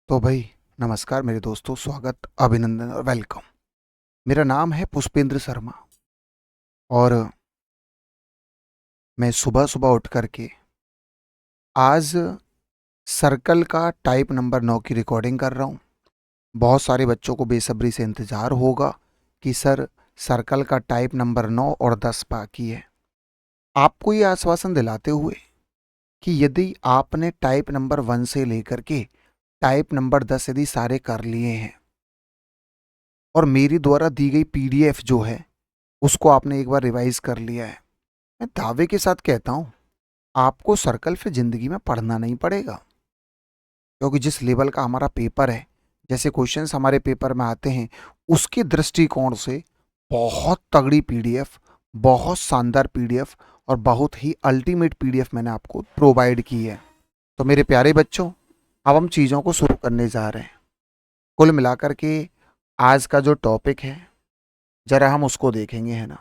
तो भाई नमस्कार मेरे दोस्तों, स्वागत, अभिनंदन और वेलकम। मेरा नाम है पुष्पेंद्र शर्मा और मैं सुबह सुबह उठ करके आज सर्कल का टाइप नंबर 9 की रिकॉर्डिंग कर रहा हूँ। बहुत सारे बच्चों को बेसब्री से इंतज़ार होगा कि सर सर्कल का टाइप नंबर 9 और 10 बाकी है। आपको ये आश्वासन दिलाते हुए कि यदि आपने टाइप नंबर 1 से लेकर के टाइप नंबर 10 यदि सारे कर लिए हैं और मेरी द्वारा दी गई पीडीएफ जो है उसको आपने एक बार रिवाइज कर लिया है, मैं दावे के साथ कहता हूं आपको सर्कल फिर जिंदगी में पढ़ना नहीं पड़ेगा। क्योंकि जिस लेवल का हमारा पेपर है, जैसे क्वेश्चंस हमारे पेपर में आते हैं, उसके दृष्टिकोण से बहुत तगड़ी पीडीएफ, बहुत शानदार पीडीएफ और बहुत ही अल्टीमेट पीडीएफ मैंने आपको प्रोवाइड की है। तो मेरे प्यारे बच्चों, अब हम चीज़ों को शुरू करने जा रहे हैं। कुल मिलाकर के आज का जो टॉपिक है जरा हम उसको देखेंगे, है ना।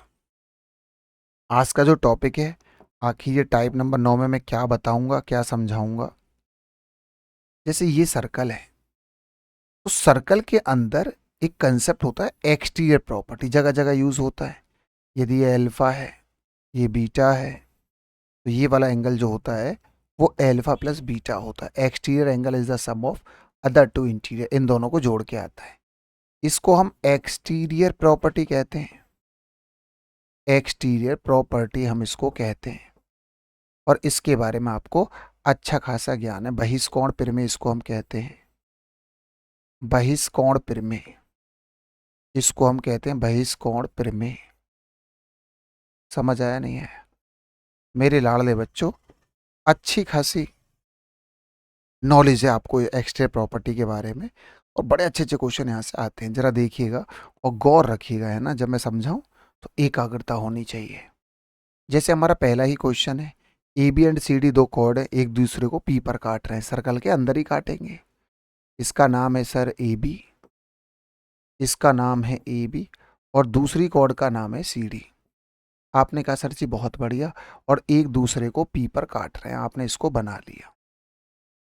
आज का जो टॉपिक है, आखिर ये टाइप नंबर 9 में मैं क्या बताऊंगा, क्या समझाऊंगा। जैसे ये सर्कल है, तो सर्कल के अंदर एक कंसेप्ट होता है एक्सटीरियर प्रॉपर्टी, जगह जगह यूज होता है। यदि ये अल्फा है, ये बीटा है, तो ये वाला एंगल जो होता है वो अल्फा प्लस बीटा होता है। Exterior angle is the sum of other two interior, इन दोनों को जोड़ के आता है। इसको हम एक्सटीरियर प्रॉपर्टी कहते हैं। एक्सटीरियर प्रॉपर्टी हम इसको कहते हैं और इसके बारे में आपको अच्छा खासा ज्ञान है। बहिष्कोण प्रमेय इसको हम कहते हैं। बहिष्कोण प्रमेय, इसको हम कहते हैं बहिष्कोण प्रमेय। समझ आया नहीं है मेरे लाडले बच्चों? अच्छी खासी नॉलेज है आपको एक्सट्रा प्रॉपर्टी के बारे में और बड़े अच्छे अच्छे क्वेश्चन यहाँ से आते हैं। जरा देखिएगा और गौर रखिएगा, है ना। जब मैं समझाऊं तो एकाग्रता होनी चाहिए। जैसे हमारा पहला ही क्वेश्चन है, A B and C D दो कॉर्ड है, एक दूसरे को पी पर काट रहे हैं, सर्कल के अंदर ही काटेंगे। इसका नाम है सर ए बी, इसका नाम है ए बी और दूसरी कॉर्ड का नाम है सी डी। आपने कहा सर जी बहुत बढ़िया, और एक दूसरे को पी पर काट रहे हैं, आपने इसको बना लिया,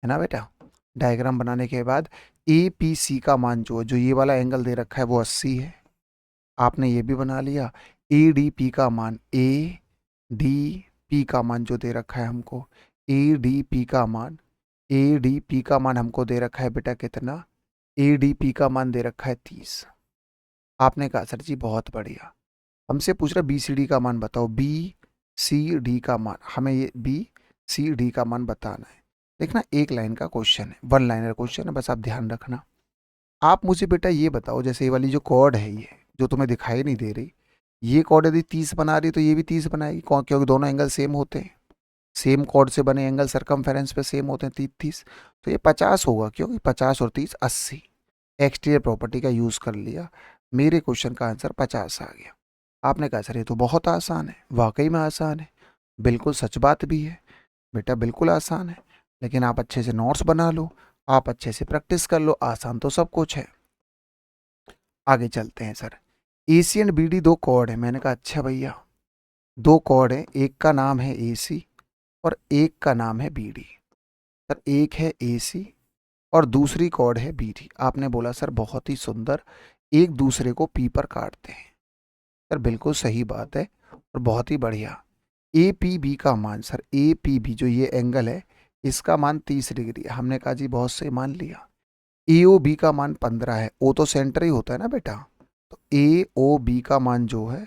है ना बेटा। डायग्राम बनाने के बाद ए पी सी का मान जो है, जो ये वाला एंगल दे रखा है वो 80 है, आपने ये भी बना लिया। ए डी पी का मान, ए डी पी का मान जो दे रखा है हमको, ए डी पी का मान, ए डी पी का मान हमको दे रखा है बेटा कितना, ए डी पी का मान दे रखा है 30। आपने कहा सर जी बहुत बढ़िया। हमसे पूछ रहा बी सी डी का मान बताओ, बी सी डी का मान, हमें ये बी सी डी का मान बताना है। देखना एक लाइन का क्वेश्चन है, वन लाइनर क्वेश्चन है, बस आप ध्यान रखना। आप मुझे बेटा ये बताओ, जैसे ये वाली जो कॉर्ड है, ये जो तुम्हें दिखाई नहीं दे रही, ये कॉर्ड यदि 30 बना रही तो ये भी 30 बनाएगी, क्योंकि दोनों एंगल सेम होते हैं। सेम कॉर्ड से बने एंगल सरकमफेरेंस पे सेम होते हैं, 30 30। तो ये 50 होगा, क्योंकि 50 और 30 80। एक्सटीरियर प्रॉपर्टी का यूज कर लिया, मेरे क्वेश्चन का आंसर 50 आ गया। आपने कहा सर ये तो बहुत आसान है। वाकई में आसान है, बिल्कुल सच बात भी है बेटा, बिल्कुल आसान है। लेकिन आप अच्छे से नोट्स बना लो, आप अच्छे से प्रैक्टिस कर लो, आसान तो सब कुछ है। आगे चलते हैं sir. A C and B D दो कॉर्ड है, मैंने कहा अच्छा भैया दो कॉर्ड है, एक का नाम है ए सी और एक का नाम है बी डी। सर एक है ए सी और दूसरी कॉर्ड है बी डी। आपने बोला सर बहुत ही सुंदर, एक दूसरे को पी पर काटते हैं। सर बिल्कुल सही बात है और बहुत ही बढ़िया। ए पी बी का मान, सर ए पी बी जो ये एंगल है इसका मान 30 डिग्री है। हमने कहा जी बहुत सही मान लिया। ए ओ बी का मान 15 है, ओ तो सेंटर ही होता है ना बेटा, तो ए ओ बी का मान जो है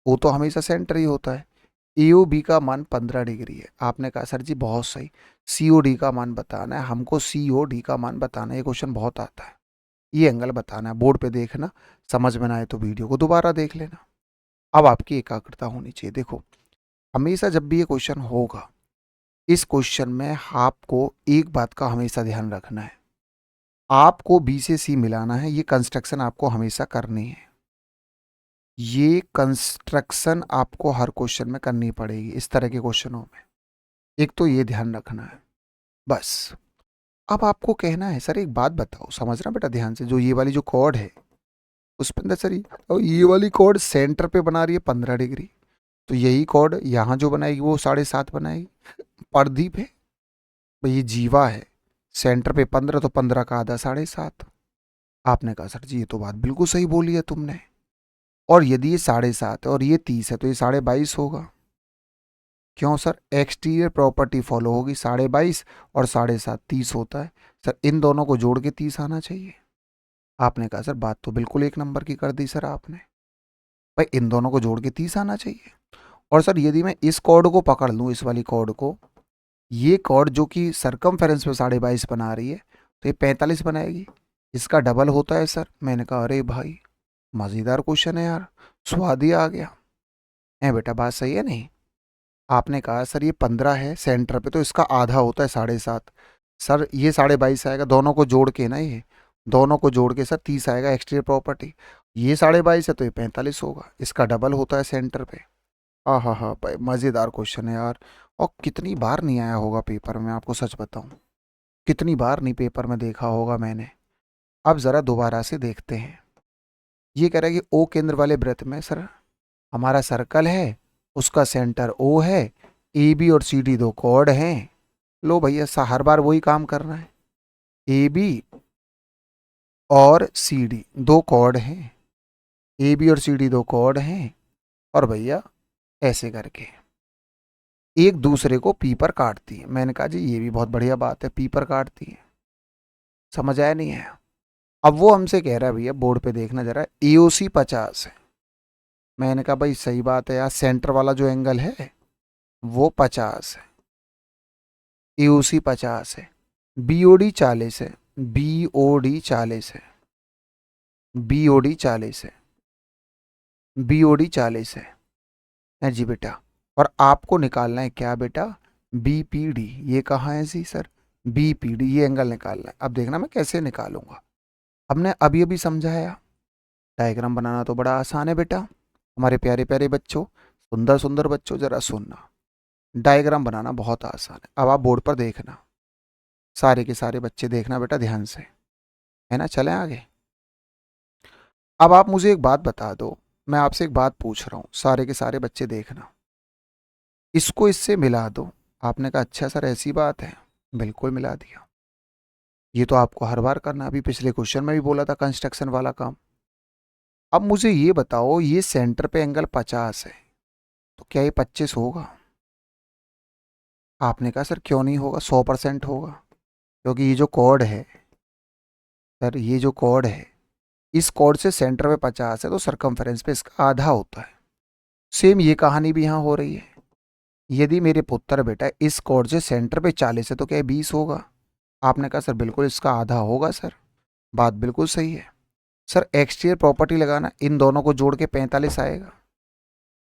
वो तो हमेशा सेंटर ही होता है। ए ओ बी का मान 15 डिग्री है। आपने कहा सर जी बहुत सही, सी ओ डी का मान बताना है हमको, सी ओ डी का मान बताना है। ये क्वेश्चन बहुत आता है, ये एंगल बताना है। बोर्ड पे देखना, समझ में ना आए तो वीडियो को दोबारा देख लेना। अब आपकी एकाग्रता होनी चाहिए। देखो हमेशा जब भी ये क्वेश्चन होगा, इस क्वेश्चन में आपको एक बात का हमेशा ध्यान रखना है, आपको बी से सी मिलाना है। ये कंस्ट्रक्शन आपको हमेशा करनी है, ये कंस्ट्रक्शन आपको हर क्वेश्चन में करनी पड़ेगी इस तरह के क्वेश्चनों में। एक तो ये ध्यान रखना है बस। अब आपको कहना है सर एक बात बताओ, समझना बेटा ध्यान से, जो ये वाली जो कॉर्ड है उस पर सर और ये वाली कॉर्ड सेंटर पे बना रही है 15 डिग्री, तो यही कॉर्ड यहाँ जो बनाएगी वो 7.5 बनाएगी। प्रदीप है भाई, ये जीवा है, सेंटर पे 15 तो 15 का आधा 7.5। आपने कहा सर जी ये तो बात बिल्कुल सही बोली है तुमने, और यदि ये 7.5 है और ये 30 है तो ये 22.5 होगा। क्यों सर? एक्सटीरियर प्रॉपर्टी फॉलो होगी, 22.5 और 7.5 30 होता है। सर इन दोनों को जोड़ के 30 आना चाहिए। आपने कहा सर बात तो बिल्कुल एक नंबर की कर दी सर आपने, भाई इन दोनों को जोड़ के 30 आना चाहिए। और सर यदि मैं इस कॉर्ड को पकड़ लूँ, इस वाली कॉर्ड को, ये कॉर्ड जो कि सरकमफेरेंस में 22.5 बना रही है तो ये 45 बनाएगी, इसका डबल होता है सर। मैंने कहा अरे भाई मज़ेदार क्वेश्चन है यार, स्वाद ही आ गया। है बेटा बात सही है नहीं? आपने कहा सर ये 15 है सेंटर पे तो इसका आधा होता है 7.5। सर ये 22.5 आएगा, दोनों को जोड़ के ना, ये दोनों को जोड़ के सर 30 आएगा एक्सटीरियर प्रॉपर्टी। ये 22.5 है तो ये 45 होगा, इसका डबल होता है सेंटर पे। हाँ हाँ हाँ भाई मज़ेदार क्वेश्चन है यार। और कितनी बार नहीं आया होगा पेपर में, आपको सच बताऊं कितनी बार नहीं पेपर में देखा होगा मैंने। अब ज़रा दोबारा से देखते हैं। ये कह रहा है कि ओ केंद्र वाले वृत्त में सर हमारा सर्कल है, उसका सेंटर ओ है, ए बी और सी डी दो कॉर्ड हैं। लो भैया हर बार वही काम करना है। ए बी और सी डी दो कॉर्ड हैं, ए बी और सी डी दो कॉर्ड हैं, और भैया ऐसे करके एक दूसरे को पी पर काटती है। मैंने कहा जी ये भी बहुत बढ़िया बात है, पी पर काटती है। समझ आया नहीं है? अब वो हमसे कह रहा है भैया बोर्ड पे देखना जरा, एओसी 50 है। मैंने कहा भाई सही बात है यार, सेंटर वाला जो एंगल है वो 50 है, एओसी 50 है। बीओडी 40 है, बीओडी 40 है, बीओडी 40 है, बीओडी 40 है जी बेटा। और आपको निकालना है क्या बेटा? बीपीडी। ये कहाँ है जी सर? बीपीडी ये एंगल निकालना है। अब देखना मैं कैसे निकालूंगा। हमने अभी अभी समझाया, डायग्राम बनाना तो बड़ा आसान है बेटा। हमारे प्यारे प्यारे बच्चों, सुंदर सुंदर बच्चों, जरा सुनना, डायग्राम बनाना बहुत आसान है। अब आप बोर्ड पर देखना, सारे के सारे बच्चे देखना बेटा ध्यान से, है ना? चलें आगे। अब आप मुझे एक बात बता दो, मैं आपसे एक बात पूछ रहा हूँ, सारे के सारे बच्चे देखना, इसको इससे मिला दो। आपने कहा अच्छा सर ऐसी बात है, बिल्कुल मिला दिया। ये तो आपको हर बार करना, अभी पिछले क्वेश्चन में भी बोला था कंस्ट्रक्शन वाला काम। अब मुझे ये बताओ, ये सेंटर पे एंगल 50 है तो क्या ये 25 होगा? आपने कहा सर क्यों नहीं होगा, 100% होगा, क्योंकि ये जो कॉर्ड है सर, ये जो कॉर्ड है, इस कॉर्ड से सेंटर पे 50 है तो सरकमफेरेंस पे इसका आधा होता है। सेम ये कहानी भी यहाँ हो रही है। यदि मेरे पुत्र बेटा इस कॉर्ड से सेंटर पे 40 है तो क्या ये 20 होगा? आपने कहा सर बिल्कुल इसका आधा होगा सर, बात बिल्कुल सही है। सर एक्सटीरियर प्रॉपर्टी लगाना, इन दोनों को जोड़ के 45 आएगा।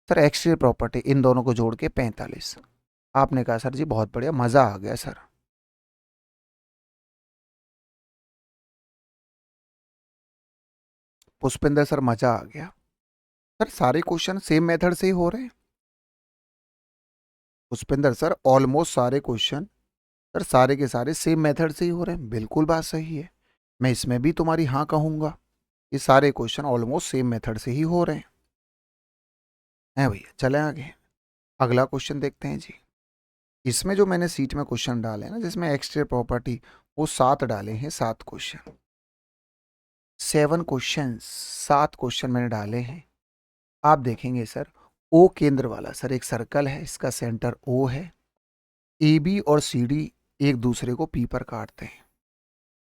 सर एक्सटीरियर प्रॉपर्टी इन दोनों को जोड़ के 45। आपने कहा सर जी बहुत बढ़िया, मज़ा आ गया सर। पुष्पिंदर सर मज़ा आ गया। सर सारे क्वेश्चन सेम मेथड से ही हो रहे हैं। पुष्पिंदर सर ऑलमोस्ट सारे क्वेश्चन सर सारे के सारे सेम मेथड से ही हो रहे हैं, बिल्कुल बात सही है। मैं इसमें भी तुम्हारी हाँ कहूँगा, ये सारे क्वेश्चन ऑलमोस्ट सेम मेथड से ही हो रहे हैं भैया। चलें आगे, अगला क्वेश्चन देखते हैं जी। इसमें जो मैंने सीट में क्वेश्चन डाले हैं ना, जिसमें एक्सटीरियर प्रॉपर्टी, वो 7 डाले हैं, 7 क्वेश्चन, 7 क्वेश्चन, 7 क्वेश्चन मैंने डाले हैं। आप देखेंगे सर, ओ केंद्र वाला सर एक सर्कल है, इसका सेंटर ओ है, ए बी और सी डी एक दूसरे को पी पर काटते हैं।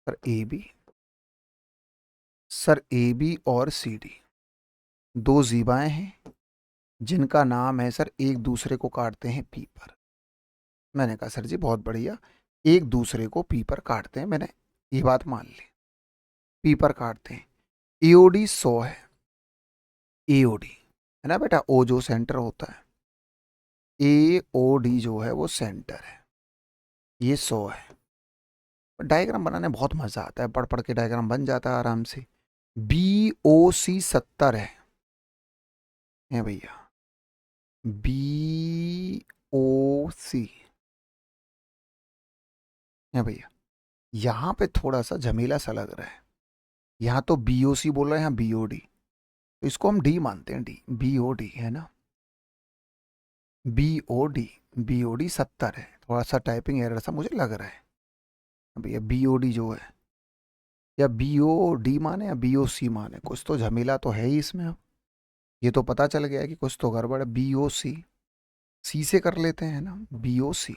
Sir A B, sir A B और सी डी दो जीबाएं हैं जिनका नाम है सर एक दूसरे को काटते हैं पी पर। मैंने कहा सर जी बहुत बढ़िया, एक दूसरे को पी पर काटते हैं, मैंने ये बात मान ली, पी पर काटते हैं। एओडी 100 है, एओडी है ना बेटा, ओ जो सेंटर होता है, एओडी जो है वो सेंटर है, ये 100 है। डायग्राम बनाने में बहुत मजा आता है, पढ़ पढ़ के डायग्राम बन जाता है आराम से। बी ओ सी 70 है भैया, बी ओ सी है भैया। यहाँ पे थोड़ा सा झमेला सा लग रहा है, यहाँ तो बी ओ सी बोल रहे हैं, यहाँ बी ओ डी, तो इसको हम डी मानते हैं, डी बी ओ डी है ना, B O D, B O D 70 है। थोड़ा सा टाइपिंग एरर सा मुझे लग रहा है, भैया BOD जो है, या BOD माने या BOC माने, कुछ तो झमेला तो है ही इसमें। अब ये तो पता चल गया है कि कुछ तो गड़बड़ है। BOC, सी से कर लेते हैं ना, BOC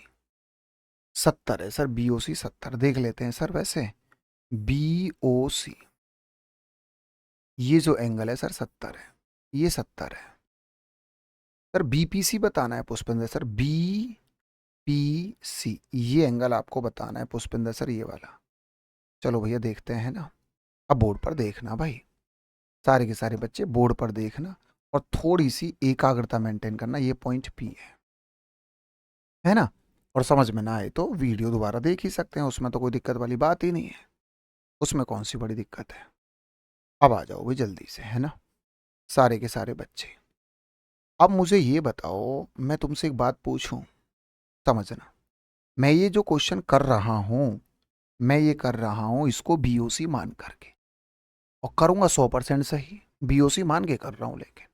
70 है सर, BOC 70 देख लेते हैं सर। वैसे BOC, ये जो एंगल है सर 70 है, ये 70 है सर। BPC बताना है पुष्पेंद्र सर, BPC ये एंगल आपको बताना है पुष्पेंद्र सर, ये वाला। चलो भैया देखते हैं ना। अब बोर्ड पर देखना भाई, सारे के सारे बच्चे बोर्ड पर देखना, और थोड़ी सी एकाग्रता मेंटेन करना। ये पॉइंट P है ना। और समझ में ना आए तो वीडियो दोबारा देख ही सकते हैं, उसमें तो कोई दिक्कत वाली बात ही नहीं है। उसमें कौन सी बड़ी दिक्कत है। अब आ जाओ भाई जल्दी से, है ना, सारे के सारे बच्चे। अब मुझे ये बताओ, मैं तुमसे एक बात पूछूं, समझना। मैं ये जो क्वेश्चन कर रहा हूं, मैं ये कर रहा हूं इसको BOC मान करके, और करूंगा 100% सही। BOC मान के कर रहा हूं। लेकिन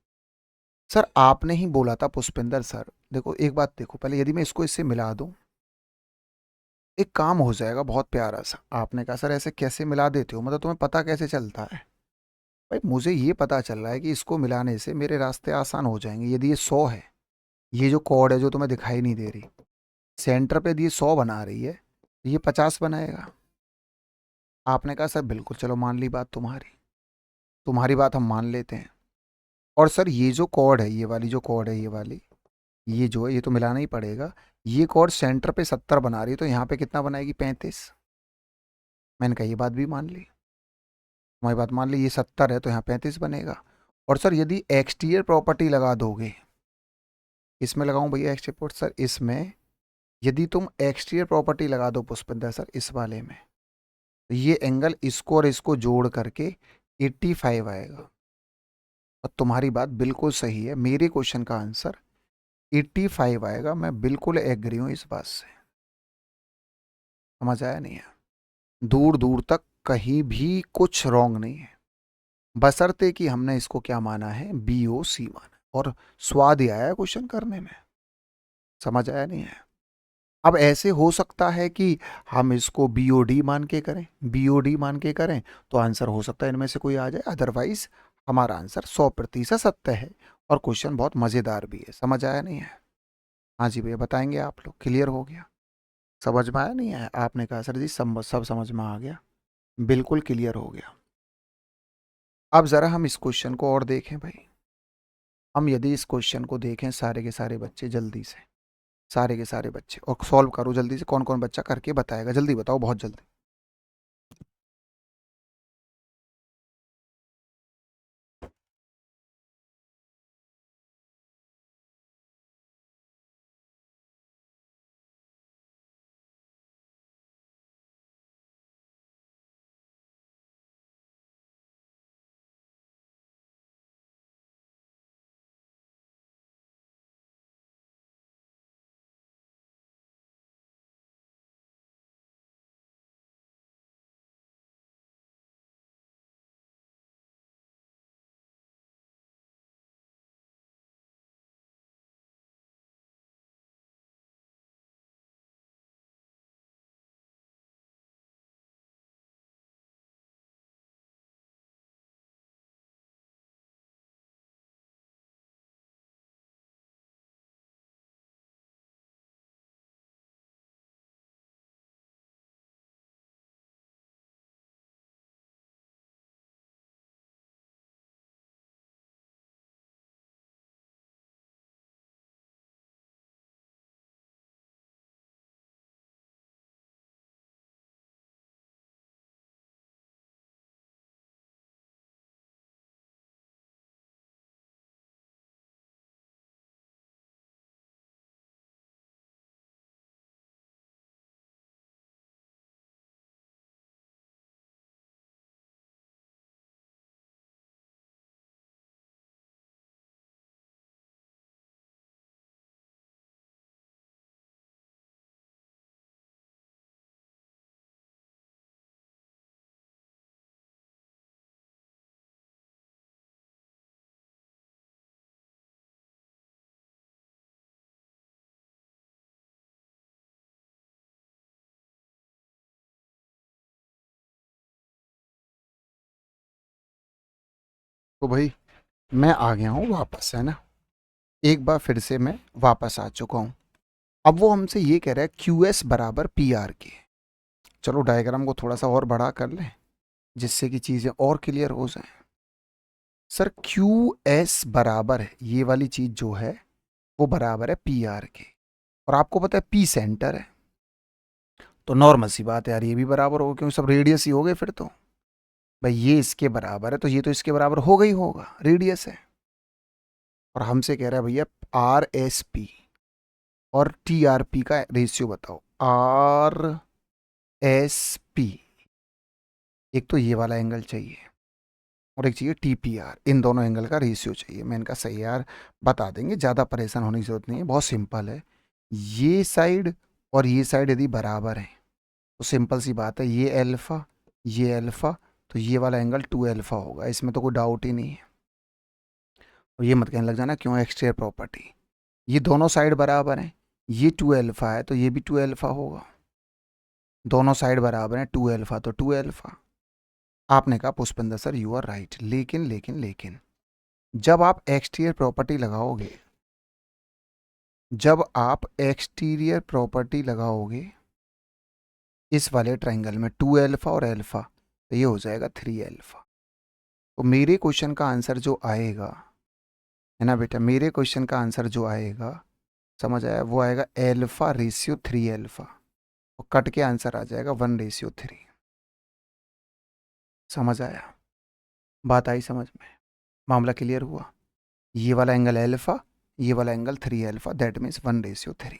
सर आपने ही बोला था पुष्पिंदर सर, देखो एक बात देखो पहले, यदि मैं इसको इससे मिला दूं, एक काम हो जाएगा बहुत प्यारा सा। आपने कहा सर ऐसे कैसे मिला देते हो, मतलब तुम्हें पता कैसे चलता है। भाई मुझे ये पता चल रहा है कि इसको मिलाने से मेरे रास्ते आसान हो जाएंगे। यदि ये 100 है, ये जो कॉर्ड है जो तुम्हें दिखाई नहीं दे रही, सेंटर पे यदि 100 बना रही है, ये 50 बनाएगा। आपने कहा सर बिल्कुल, चलो मान ली बात तुम्हारी, तुम्हारी बात हम मान लेते हैं। और सर ये जो कॉर्ड है, ये वाली जो कॉर्ड है, ये वाली, ये जो है ये तो मिलाना ही पड़ेगा। ये कॉर्ड सेंटर पे 70 बना रही है, तो यहाँ पे कितना बनाएगी, 35। मैंने कहा ये बात भी मान ली, तुम्हारी बात मान ली, ये 70 है तो यहाँ 35 बनेगा। और सर यदि एक्सटीरियर प्रॉपर्टी लगा दोगे, इसमें लगाऊं भैया एक्सटीरियर सर, इसमें यदि तुम एक्सटीरियर प्रॉपर्टी लगा दो पुष्पिंदर सर इस वाले में, तो ये एंगल इसको और इसको जोड़ करके 85 आएगा। और तुम्हारी बात बिल्कुल सही है, मेरे क्वेश्चन का आंसर 85 आएगा। मैं बिल्कुल एग्री हूं इस बात से। समझ आया नहीं है, दूर दूर तक कहीं भी कुछ रॉन्ग नहीं है, बशर्ते कि हमने इसको क्या माना है, BOC माना है। और स्वाद ही आया क्वेश्चन करने में। समझ आया नहीं है। अब ऐसे हो सकता है कि हम इसको BOD मान के करें, BOD मान के करें तो आंसर हो सकता है इनमें से कोई आ जाए, अदरवाइज हमारा आंसर 100% सत्य है। और क्वेश्चन बहुत मज़ेदार भी है। समझ आया नहीं है। हाँ जी भैया बताएंगे आप लोग, क्लियर हो गया, समझ में आया नहीं आया। आपने कहा सर जी सब समझ में आ गया, बिल्कुल क्लियर हो गया। अब ज़रा हम इस क्वेश्चन को और देखें भाई। हम यदि इस क्वेश्चन को देखें सारे के सारे बच्चे जल्दी से, सारे के सारे बच्चे, और सॉल्व करो जल्दी से। कौन कौन बच्चा करके बताएगा, जल्दी बताओ, बहुत जल्दी। तो भाई मैं आ गया हूँ वापस, है ना। एक बार फिर से मैं वापस आ चुका हूँ। अब वो हमसे ये कह रहा है क्यू एस बराबर पी आर के। चलो डायग्राम को थोड़ा सा और बड़ा कर लें जिससे कि चीज़ें और क्लियर हो जाएं। सर क्यू एस बराबर है, ये वाली चीज़ जो है वो बराबर है पी आर के, और आपको पता है पी सेंटर है, तो नॉर्मल सी बात है यार, ये भी बराबर होगा क्योंकि सब रेडियस ही हो गए फिर तो। भाई ये इसके बराबर है तो ये तो इसके बराबर होगा ही होगा, रेडियस है। और हमसे कह रहा है भैया आर एस पी और टी आर पी का रेशियो बताओ। आर एस पी, एक तो ये वाला एंगल चाहिए और एक चाहिए टी पी आर, इन दोनों एंगल का रेशियो चाहिए। मैं इनका सही यार बता देंगे, ज़्यादा परेशान होने की जरूरत नहीं है, बहुत सिंपल है। ये साइड और ये साइड यदि बराबर है तो सिंपल सी बात है, ये अल्फ़ा, तो ये वाला एंगल टू अल्फ़ा होगा, इसमें तो कोई डाउट ही नहीं है। और ये मत कहने लग जाना क्यों एक्सट्रियर प्रॉपर्टी, ये दोनों साइड बराबर हैं, ये टू अल्फ़ा है तो ये भी टू अल्फ़ा होगा, दोनों साइड बराबर हैं, टू अल्फ़ा तो टू अल्फ़ा। आपने कहा Pushpendra sir you are right, लेकिन लेकिन लेकिन जब आप एक्सटीरियर प्रॉपर्टी लगाओगे, जब आप एक्सटीरियर प्रॉपर्टी लगाओगे इस वाले ट्राइंगल में टू अल्फ़ा और अल्फ़ा, तो ये हो जाएगा थ्री अल्फ़ा। तो मेरे क्वेश्चन का आंसर जो आएगा, है ना बेटा, मेरे क्वेश्चन का आंसर जो आएगा, समझ आया, वो आएगा एल्फा रेशियो थ्री अल्फ़ा, और कट के आंसर आ जाएगा वन रेशियो थ्री। समझ आया, बात आई समझ में, मामला क्लियर हुआ। ये वाला एंगल एल्फा, ये वाला angle three alpha, that means one ratio three.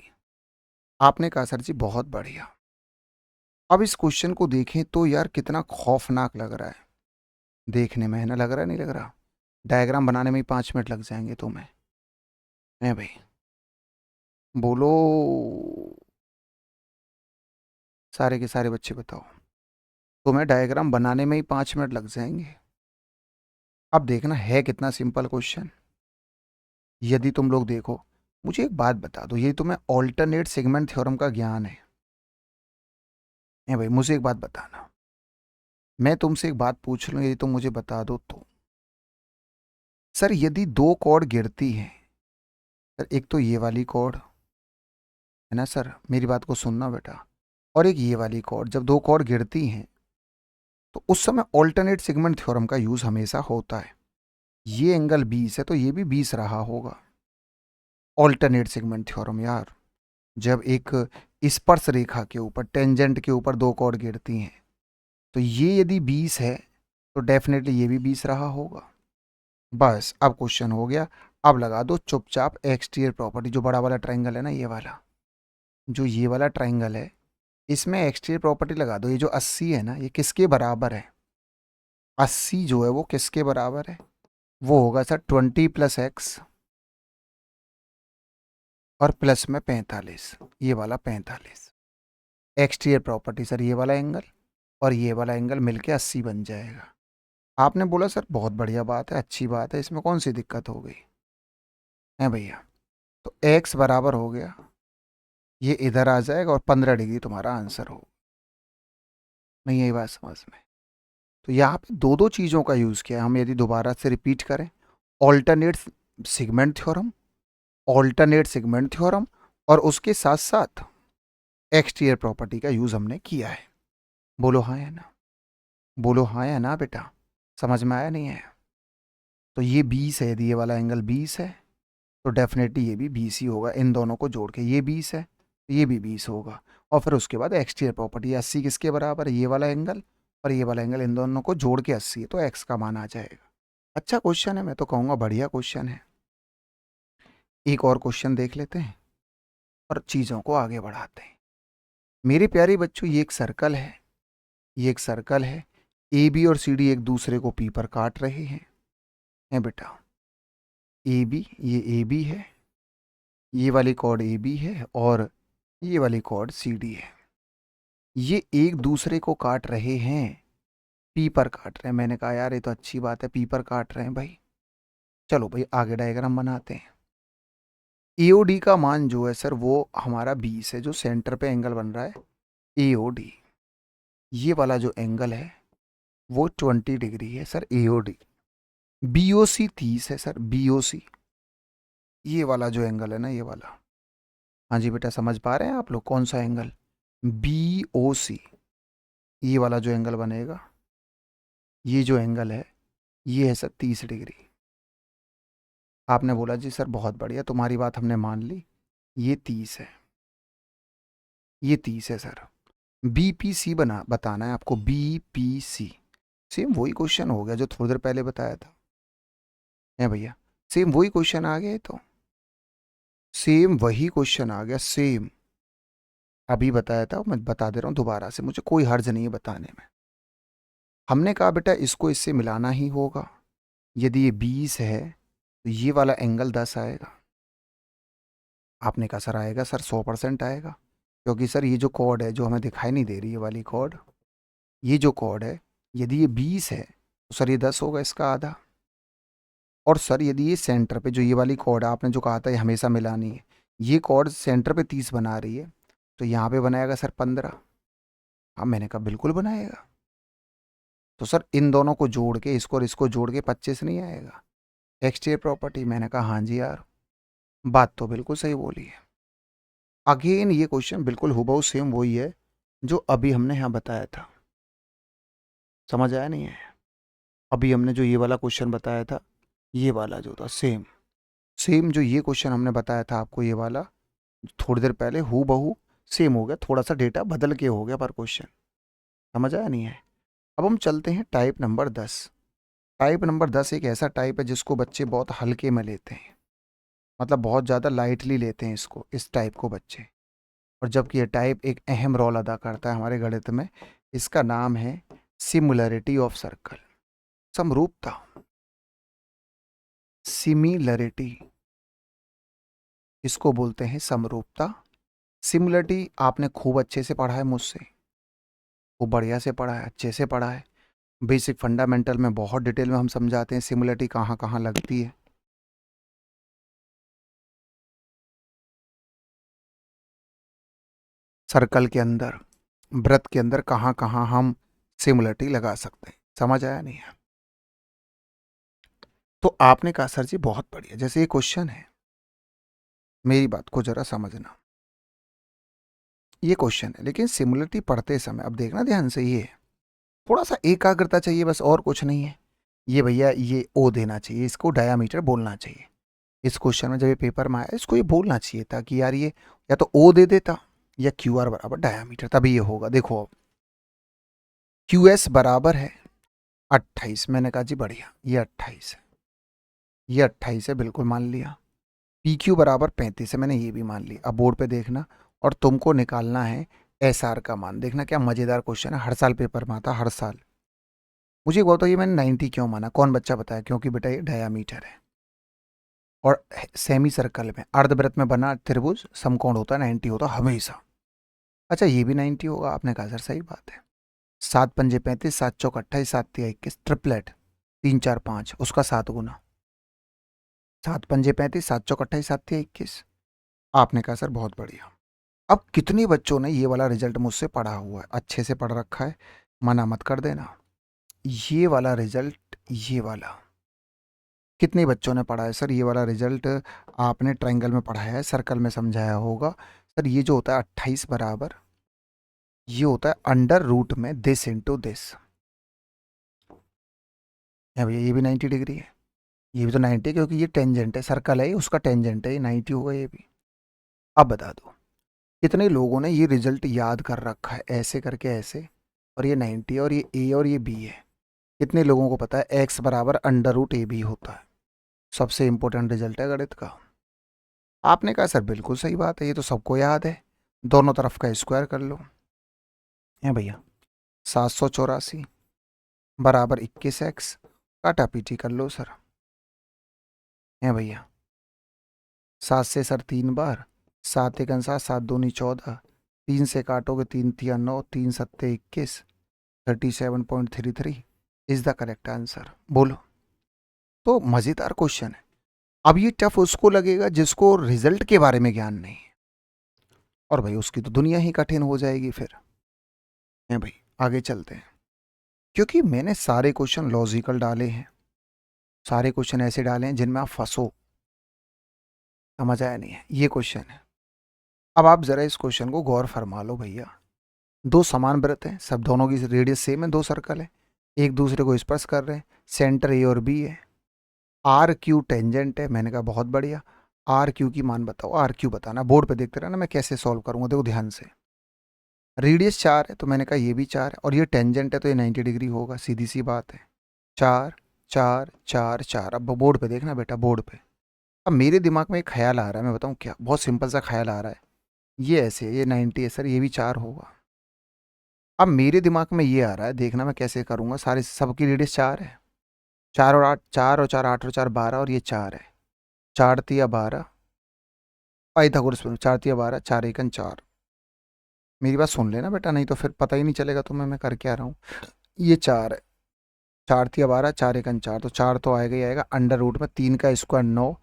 आपने कहा सर जी बहुत बढ़िया। अब इस क्वेश्चन को देखें तो यार कितना खौफनाक लग रहा है देखने में, है ना, लग रहा है नहीं लग रहा। डायग्राम बनाने में ही 5 मिनट लग जाएंगे तुम्हें, है भाई, बोलो सारे के सारे बच्चे बताओ, तुम्हें डायग्राम बनाने में ही 5 मिनट लग जाएंगे। अब देखना है कितना सिंपल क्वेश्चन। यदि तुम लोग देखो, मुझे एक बात बता दो, ये तुम्हें ऑल्टरनेट सेगमेंट थ्योरम का ज्ञान है भाई, मुझे एक बात बताना, मैं तुमसे एक बात पूछ लूँ, यदि तुम मुझे बता दो तो। सर यदि दो कॉर्ड गिरती हैं, सर एक तो ये वाली कॉर्ड, है ना सर, मेरी बात को सुनना बेटा, और एक ये वाली कॉर्ड, जब दो कॉर्ड गिरती हैं तो उस समय ऑल्टरनेट सेगमेंट थ्योरम का यूज हमेशा होता है। ये एंगल 20 है तो ये भी 20 रहा होगा, ऑल्टरनेट सेगमेंट थ्योरम यार। जब एक स्पर्श रेखा के ऊपर, टेंजेंट के ऊपर दो कॉर्ड गिरती हैं तो ये यदि 20 है तो डेफिनेटली ये भी 20 रहा होगा। बस अब क्वेश्चन हो गया। अब लगा दो चुपचाप एक्सटीरियर प्रॉपर्टी, जो बड़ा वाला ट्राइंगल है ना, ये वाला, जो ये वाला ट्राइंगल है, इसमें एक्सटीरियर प्रॉपर्टी लगा दो। ये जो 80 है ना, ये किसके बराबर है, 80 जो है वो किसके बराबर है, वो होगा सर 20 + x और प्लस में 45, ये वाला 45। एक्सटीरियर प्रॉपर्टी सर ये वाला एंगल और ये वाला एंगल मिलके 80 बन जाएगा। आपने बोला सर बहुत बढ़िया बात है, अच्छी बात है, इसमें कौन सी दिक्कत हो गई है भैया। तो x बराबर हो गया, ये इधर आ जाएगा और 15 डिग्री तुम्हारा आंसर हो। नहीं यही बात समझ में। तो यहाँ पे दो दो चीज़ों का यूज़ किया है। हम यदि दोबारा से रिपीट करें, alternate segment theorem, alternate segment theorem, और उसके साथ साथ एक्सटीरियर प्रॉपर्टी का यूज़ हमने किया है। बोलो हाँ या ना, बोलो हाँ या ना बेटा, समझ में आया नहीं है। तो ये 20 है, यदि ये वाला एंगल 20 है तो डेफिनेटली ये भी 20 ही होगा, इन दोनों को जोड़ के ये 20 है तो ये भी 20 होगा। और फिर उसके बाद एक्सटीरियर प्रॉपर्टी 80 किसके बराबर है, ये वाला एंगल और ये वाला एंगल, इन दोनों को जोड़ के 80 है तो एक्स का मान आ जाएगा। अच्छा क्वेश्चन है, मैं तो कहूँगा बढ़िया क्वेश्चन है। एक और क्वेश्चन देख लेते हैं और चीज़ों को आगे बढ़ाते हैं। मेरे प्यारे बच्चों, ये एक सर्कल है, ये एक सर्कल है, ए बी और सी डी एक दूसरे को पी पर काट रहे हैं बेटा। ए बी, ये ए बी है, ये वाली कॉर्ड ए बी है और ये वाली कॉर्ड सी डी है। ये एक दूसरे को काट रहे हैं, पी पर काट रहे हैं। मैंने कहा यार ये तो अच्छी बात है, पी पर काट रहे हैं भाई। चलो भाई आगे डायग्राम बनाते हैं। एओडी का मान जो है सर वो हमारा 20 है, जो सेंटर पे एंगल बन रहा है एओडी। ये वाला जो एंगल है वो 20 डिग्री है सर एओडी। BOC 30 है सर, BOC, ये वाला जो एंगल है ना, ये वाला। हाँ जी बेटा, समझ पा रहे हैं आप लोग कौन सा एंगल? BOC, ये वाला जो एंगल बनेगा, ये जो एंगल है, ये है सर 30 डिग्री। आपने बोला जी सर बहुत बढ़िया, तुम्हारी बात हमने मान ली, ये 30 है, ये 30 है सर। BPC बताना है आपको, BPC। सेम वही क्वेश्चन हो गया जो थोड़ी देर पहले बताया था, है भैया, सेम वही क्वेश्चन आ गया, तो सेम वही क्वेश्चन आ गया, सेम अभी बताया था, मैं बता दे रहा हूँ दोबारा से, मुझे कोई हर्ज नहीं है बताने में। हमने कहा बेटा इसको इससे मिलाना ही होगा, यदि ये 20 है तो ये वाला एंगल 10 आएगा। आपने कहा सर आएगा, सर 100% आएगा, क्योंकि सर ये जो कॉर्ड है जो हमें दिखाई नहीं दे रही है वाली कॉर्ड, ये जो कॉर्ड है, यदि ये 20 है तो सर ये 10 होगा, इसका आधा। और सर यदि ये सेंटर पे जो ये वाली कॉर्ड है, आपने जो कहा था ये हमेशा मिलानी है, ये कॉर्ड सेंटर पे 30 बना रही है, तो यहाँ पे बनाएगा सर 15। हाँ मैंने कहा बिल्कुल बनाएगा। तो सर इन दोनों को जोड़ के, इसको और इसको जोड़ के 25 नहीं आएगा? एक्सटीरियर प्रॉपर्टी, मैंने कहा हाँ जी यार, बात तो बिल्कुल सही बोली है। अगेन ये क्वेश्चन बिल्कुल हुबहू सेम वही है जो अभी हमने यहाँ बताया था, समझ आया नहीं है? अभी हमने जो ये वाला क्वेश्चन बताया था, ये वाला जो था सेम, सेम जो ये क्वेश्चन हमने बताया था आपको, ये वाला थोड़ी देर पहले हूबहू सेम हो गया, थोड़ा सा डेटा बदल के हो गया पर क्वेश्चन, समझ आया नहीं है? अब हम चलते हैं टाइप नंबर 10। टाइप नंबर 10 एक ऐसा टाइप है जिसको बच्चे बहुत हल्के में लेते हैं, मतलब बहुत ज़्यादा लाइटली लेते हैं इसको, इस टाइप को बच्चे। और जबकि ये टाइप एक अहम रोल अदा करता है हमारे गणित में। इसका नाम है सिमुलरिटी ऑफ सर्कल, समरूपता, सिमिलरिटी, इसको बोलते हैं समरूपता। सिमिलरिटी आपने खूब अच्छे से पढ़ा है मुझसे, खूब बढ़िया से पढ़ा है, अच्छे से पढ़ा है। बेसिक फंडामेंटल में बहुत डिटेल में हम समझाते हैं सिमिलरिटी कहाँ कहाँ लगती है। सर्कल के अंदर, वृत्त के अंदर कहाँ कहाँ हम सिमिलरिटी लगा सकते हैं, समझ आया नहीं है? तो आपने कहा सर जी बहुत बढ़िया, जैसे ये क्वेश्चन है, मेरी बात को जरा समझना, ये क्वेश्चन है लेकिन सिमिलरिटी पढ़ते समय अब देखना ध्यान से, ये थोड़ा सा एकाग्रता चाहिए बस, और कुछ नहीं है। ये भैया ये ओ देना चाहिए, इसको डायामीटर बोलना चाहिए। इस क्वेश्चन में जब ये पेपर में आया, इसको ये बोलना चाहिए था कि यार ये या तो ओ दे देता या क्यू आर बराबर डायामीटर, तभी ये होगा। देखो अब क्यू एस बराबर है 28, मैंने कहा जी बढ़िया, ये 28 है, ये 28 है, बिल्कुल मान लिया। पी क्यू बराबर 35 है, मैंने ये भी मान लिया। अब बोर्ड पे देखना, और तुमको निकालना है एस आर का मान। देखना क्या मज़ेदार क्वेश्चन है, हर साल पेपर में आता, हर साल। मुझे एक बताओ, ये मैंने 90 क्यों माना, कौन बच्चा बताया? क्योंकि बेटा ये डायामीटर है, और सेमी सर्कल में अर्धवृत्त में बना त्रिभुज समकोण होता है, 90 होता हमेशा। अच्छा ये भी 90 होगा, आपने कहा सर सही बात है। 7 पंजे 35, 7 चौक 28, 7 तिया 21, ट्रिपलेट, 3 4 5, उसका 7 गुना। 7 पंजे 35, 7 चौक 28, 7 तिया 21। आपने कहा सर बहुत बढ़िया। अब कितने बच्चों ने ये वाला रिजल्ट मुझसे पढ़ा हुआ है, अच्छे से पढ़ रखा है, मना मत कर देना। ये वाला रिजल्ट, ये वाला कितने बच्चों ने पढ़ा है सर? ये वाला रिजल्ट आपने ट्रायंगल में पढ़ाया है, सर्कल में समझाया होगा सर। ये जो होता है 28 बराबर, ये होता है अंडर रूट में दिस इंटू दिस। भैया ये भी 90 डिग्री है, ये भी तो 90, क्योंकि ये टेंजेंट है, सर्कल है, उसका टेंजेंट है, ये 90 होगा ये भी। अब बता दो कितने लोगों ने ये रिजल्ट याद कर रखा है, ऐसे करके ऐसे, और ये 90 है और ये ए और ये बी है। कितने लोगों को पता है एक्स बराबर अंडर रूट ए बी होता है? सबसे इंपॉर्टेंट रिजल्ट है गणित का। आपने कहा सर बिल्कुल सही बात है, ये तो सबको याद है, दोनों तरफ का स्क्वायर कर लो। है भैया 784 बराबर 21x, काटा पीटी कर लो सर। है भैया 7 से सर 3 बार, 7 1 7, 7 दूनी 14, 3 से काटोगे 3 तिया 9, 3 सत्ते 21, 37.33 इज द करेक्ट आंसर। बोलो, तो मज़ेदार क्वेश्चन है। अब ये टफ उसको लगेगा जिसको रिजल्ट के बारे में ज्ञान नहीं है, और भाई उसकी तो दुनिया ही कठिन हो जाएगी फिर। है भाई आगे चलते हैं, क्योंकि मैंने सारे क्वेश्चन लॉजिकल डाले हैं, सारे क्वेश्चन ऐसे डाले हैं जिनमें आप फंसो। समझ आया नहीं है, ये क्वेश्चन है। अब आप जरा इस क्वेश्चन को गौर फरमा लो भैया। दो समान वृत्त हैं, सब दोनों की रेडियस सेम है, दो सर्कल है, एक दूसरे को स्पर्श कर रहे हैं, सेंटर ए और बी है, आर क्यू टेंजेंट है। मैंने कहा बहुत बढ़िया, आर क्यू की मान बताओ, आर क्यू बताना, बोर्ड पे देखते रहना मैं कैसे सॉल्व करूंगा, देखो ध्यान से। रेडियस 4 है तो मैंने कहा ये भी 4 है, और ये टेंजेंट है तो ये 90 डिग्री होगा, सीधी सी बात है। 4 4 4 4। अब बोर्ड पे देखना बेटा, बोर्ड पे। अब मेरे दिमाग में एक ख्याल आ रहा है, मैं बताऊँ क्या, बहुत सिंपल सा ख्याल आ रहा है। ये ऐसे है, ये 90 है सर, ये भी 4 होगा। अब मेरे दिमाग में ये आ रहा है, देखना मैं कैसे करूँगा, सारे सबकी रेडियस 4 है। 4 और 8, 4 और 4 8 और 4 12, और ये 4 है। 4 तिया 12, पाइथागोरस प्रमेय, 4 तिया 12, 4 एकन 4। मेरी बात सुन लेना बेटा, नहीं तो फिर पता ही नहीं चलेगा तुम्हें मैं कर क्या रहा हूँ। ये 4 है, 4 तिया 12, 4 एकन 4, तो 4 तो आएगा ही आएगा। अंडर रूट में 3 का स्क्वायर 9,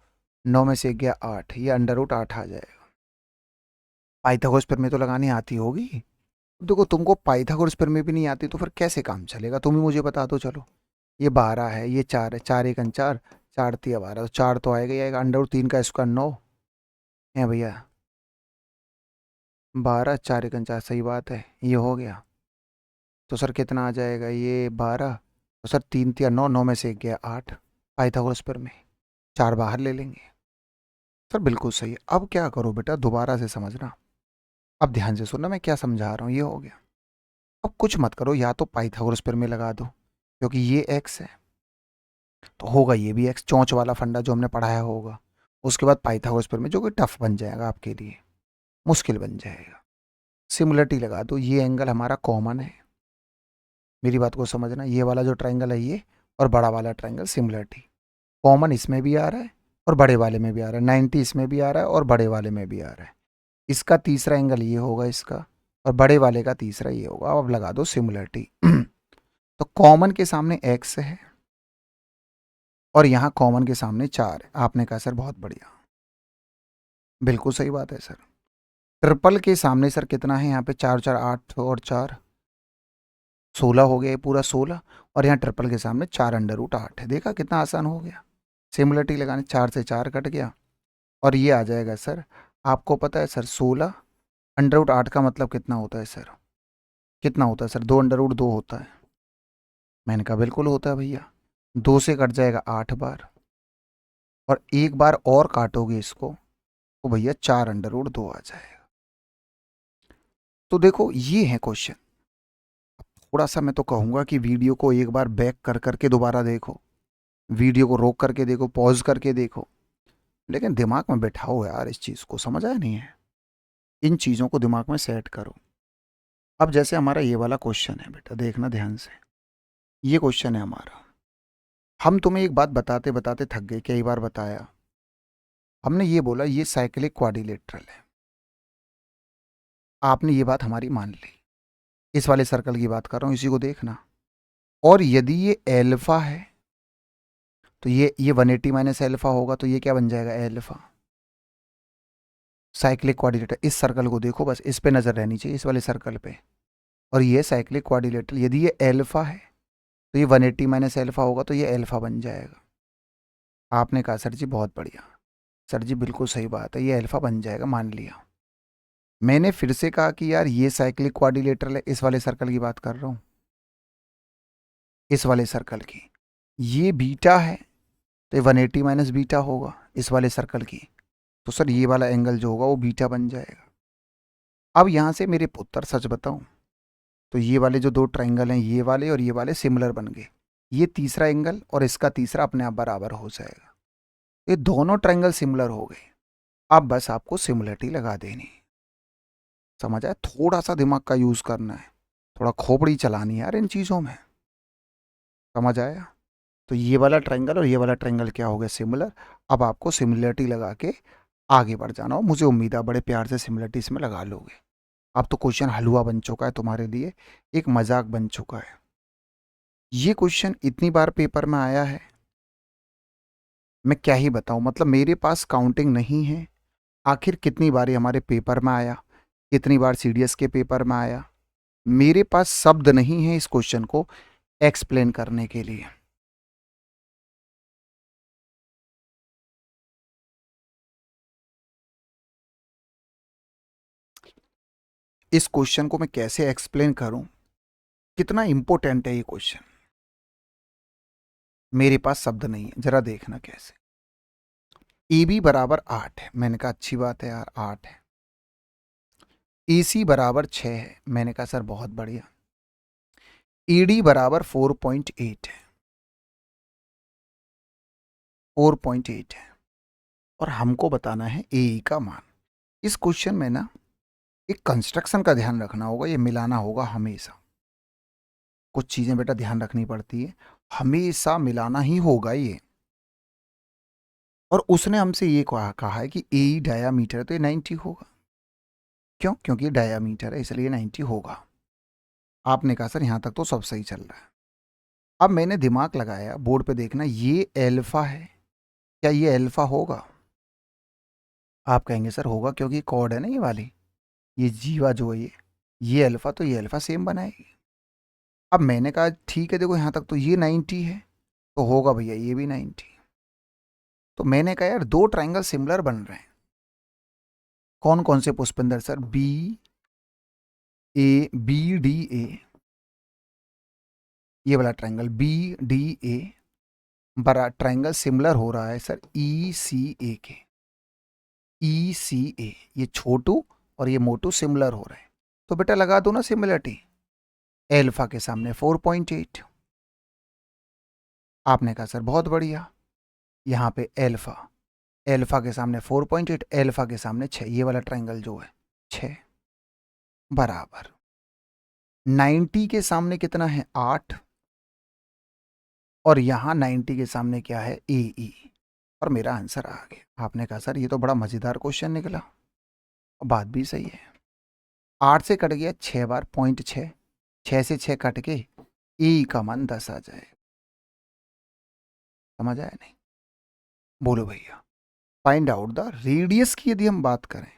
9 में से 1 गया 8, ये अंडर रूट 8 आ जाएगा। पाइथागोरस प्रमेय तो लगानी आती होगी। देखो तुमको पाइथागोरस प्रमेय भी नहीं आती तो फिर कैसे काम चलेगा, तुम ही मुझे बता दो चलो। ये 12 है, ये 4 है, 4 एकन 4, 4 तिया 12, तो 4 तो आएगा ही आएगा। अंडर रूट 3 का स्क्वायर 9 है भैया, 12, 4 एकन 4, सही बात है, ये हो गया। तो सर कितना आ जाएगा, ये 12, तो सर 3 तिया 9, 9 में से 1 गया 8, पाइथागोरस प्रमेय। 4 बाहर ले लेंगे। सर बिल्कुल सही है। अब क्या करो बेटा, दोबारा से समझना, अब ध्यान से सुनना मैं क्या समझा रहा हूँ, ये हो गया। अब कुछ मत करो, या तो पाइथागोरस प्रमेय लगा दो, क्योंकि ये एक्स है तो होगा ये भी एक्स, चौंच वाला फंडा जो हमने पढ़ाया होगा। उसके बाद पाइथागोरस प्रमेय, जो कि टफ बन जाएगा आपके लिए, मुश्किल बन जाएगा। सिमिलरिटी लगा दो, ये एंगल हमारा कॉमन है, मेरी बात को समझना, ये वाला जो ट्राइंगल है ये, और बड़ा वाला ट्राइंगल, सिमिलरिटी। कॉमन इसमें भी आ रहा है और बड़े वाले में भी आ रहा है, 90 इसमें भी आ रहा है और बड़े वाले में भी आ रहा है। इसका तीसरा एंगल ये होगा इसका, और बड़े वाले का तीसरा ये होगा। अब लगा दो सिमिलरिटी। तो कॉमन के सामने एक्स है, और यहाँ कॉमन के सामने 4 है। आपने कहा सर बहुत बढ़िया, बिल्कुल सही बात है सर। ट्रिपल के सामने सर कितना है, यहाँ पे 4 4 8 और 4 16 हो गया, ये पूरा 16, और यहाँ ट्रिपल के सामने 4 अंडर रूट 8 है। देखा कितना आसान हो गया, सिमिलरिटी लगाने, 4 से 4 कट गया, और ये आ जाएगा सर, आपको पता है सर 16 अंडर रूट 8 का मतलब कितना होता है सर, कितना होता है सर, 2 अंडर रूट 2 होता है। मैंने कहा बिल्कुल होता है भैया, 2 से कट जाएगा 8 बार, और एक बार और काटोगे इसको तो भैया 4 अंडर रूट 2 आ जाएगा। तो देखो ये है क्वेश्चन। थोड़ा सा मैं तो कहूँगा कि वीडियो को एक बार बैक कर करके दोबारा देखो, वीडियो को रोक करके देखो, पॉज करके देखो, लेकिन दिमाग में बैठाओ यार, इस चीज़ को समझ आया नहीं है, इन चीज़ों को दिमाग में सेट करो। अब जैसे हमारा ये वाला क्वेश्चन है बेटा, देखना ध्यान से, ये क्वेश्चन है हमारा। हम तुम्हें एक बात बताते बताते थक गए, कई बार बताया हमने, ये बोला ये साइक्लिक क्वाड्रिलेटरल है, आपने ये बात हमारी मान ली। इस वाले सर्कल की बात कर रहा हूँ, इसी को देखना। और यदि ये एल्फा है तो ये 180 माइनस एल्फा होगा, तो ये क्या बन जाएगा, एल्फा। साइक्लिक क्वाड्रिलेटरल, इस सर्कल को देखो बस, इस पे नजर रहनी चाहिए, इस वाले सर्कल पे। और ये साइक्लिक क्वाड्रिलेटरल, यदि ये एल्फा है तो ये 180 माइनस एल्फा होगा, तो ये एल्फा बन जाएगा। आपने कहा सर जी बहुत बढ़िया, सर जी बिल्कुल सही बात है, ये एल्फा बन जाएगा, मान लिया। मैंने फिर से कहा कि यार ये साइक्लिक क्वाड्रिलेटरल है, इस वाले सर्कल की बात कर रहा हूँ, इस वाले सर्कल की। ये बीटा है तो ये 180 माइनस बीटा होगा, इस वाले सर्कल की। तो सर ये वाला एंगल जो होगा वो बीटा बन जाएगा। अब यहाँ से मेरे पुत्र सच बताऊं तो ये वाले जो दो ट्राइंगल हैं, ये वाले और ये वाले सिमिलर बन गए, ये तीसरा एंगल और इसका तीसरा अपने आप बराबर हो जाएगा। ये दोनों ट्राइंगल सिमिलर हो गए। अब बस आपको सिमिलरिटी लगा देनी, समझ आया, थोड़ा सा दिमाग का यूज करना है, थोड़ा खोपड़ी चलानी है यार इन चीज़ों में, समझ आया। तो ये वाला ट्रायंगल और ये वाला ट्रायंगल क्या हो गया, सिमिलर। अब आपको सिमिलरिटी लगा के आगे बढ़ जाना हो, मुझे उम्मीद है बड़े प्यार से सिमिलरिटी इसमें लगा लोगे। अब तो क्वेश्चन हलवा बन चुका है तुम्हारे लिए, एक मजाक बन चुका है। ये क्वेश्चन इतनी बार पेपर में आया है, मैं क्या ही बताऊं, मतलब मेरे पास काउंटिंग नहीं है आखिर कितनी बार ये हमारे पेपर में आया, कितनी बार सीडीएस के पेपर में आया। मेरे पास शब्द नहीं है इस क्वेश्चन को एक्सप्लेन करने के लिए। इस क्वेश्चन को मैं कैसे एक्सप्लेन करूं, कितना इंपॉर्टेंट है ये क्वेश्चन। मेरे पास शब्द नहीं है, जरा देखना कैसे। ए बी बराबर 8 है, मैंने कहा अच्छी बात है यार, 8 है। ए सी बराबर 6 है, मैंने कहा सर बहुत बढ़िया। ई डी बराबर 4.8 है, 4.8 है, और हमको बताना है ए ई का मान। इस क्वेश्चन में ना एक कंस्ट्रक्शन का ध्यान रखना होगा, ये मिलाना होगा हमेशा। कुछ चीजें बेटा ध्यान रखनी पड़ती है, हमेशा मिलाना ही होगा ये। और उसने हमसे ये कहा है कि ए डायामीटर है तो ये 90 होगा। क्यों? क्योंकि ये डायामीटर है इसलिए 90 होगा। आपने कहा सर यहां तक तो सब सही चल रहा है। अब मैंने दिमाग लगाया, बोर्ड पे देखना, ये एल्फा है, क्या ये एल्फा होगा? आप कहेंगे सर होगा क्योंकि कॉर्ड है ना ये वाली, ये जीवा जो है ये अल्फा, तो ये अल्फा सेम बनाएगी। अब मैंने कहा ठीक है, देखो यहाँ तक तो ये 90 है, तो होगा भैया ये भी 90। तो मैंने कहा यार दो ट्राइंगल सिमिलर बन रहे हैं। कौन कौन से Pushpinder sir? B A, B D A, ये वाला ट्राइंगल बी डी ए बड़ा ट्राइंगल सिमिलर हो रहा है सर ई सी ए के। ई सी ए, ये छोटू और ये मोटू सिमिलर हो रहे हैं, तो बेटा लगा दो ना सिमिलरिटी। एल्फा के सामने 4.8। आपने कहा सर बहुत बढ़िया, यहाँ पे एल्फा, एल्फा के सामने 4.8, एल्फा के सामने 6, ये वाला ट्राइंगल जो है 6 बराबर 90 के सामने कितना है 8, और यहाँ 90 के सामने क्या है ए ई, और मेरा आंसर आ गया। आपने कहा सर ये तो बड़ा मज़ेदार क्वेश्चन निकला, और बात भी सही है। 8 से कट गया 6 बार, 0.6, 6 से 6 कट के ई का मान 10 आ जाए। समझ आया नहीं? बोलो भैया। फाइंड आउट द रेडियस की यदि हम बात करें,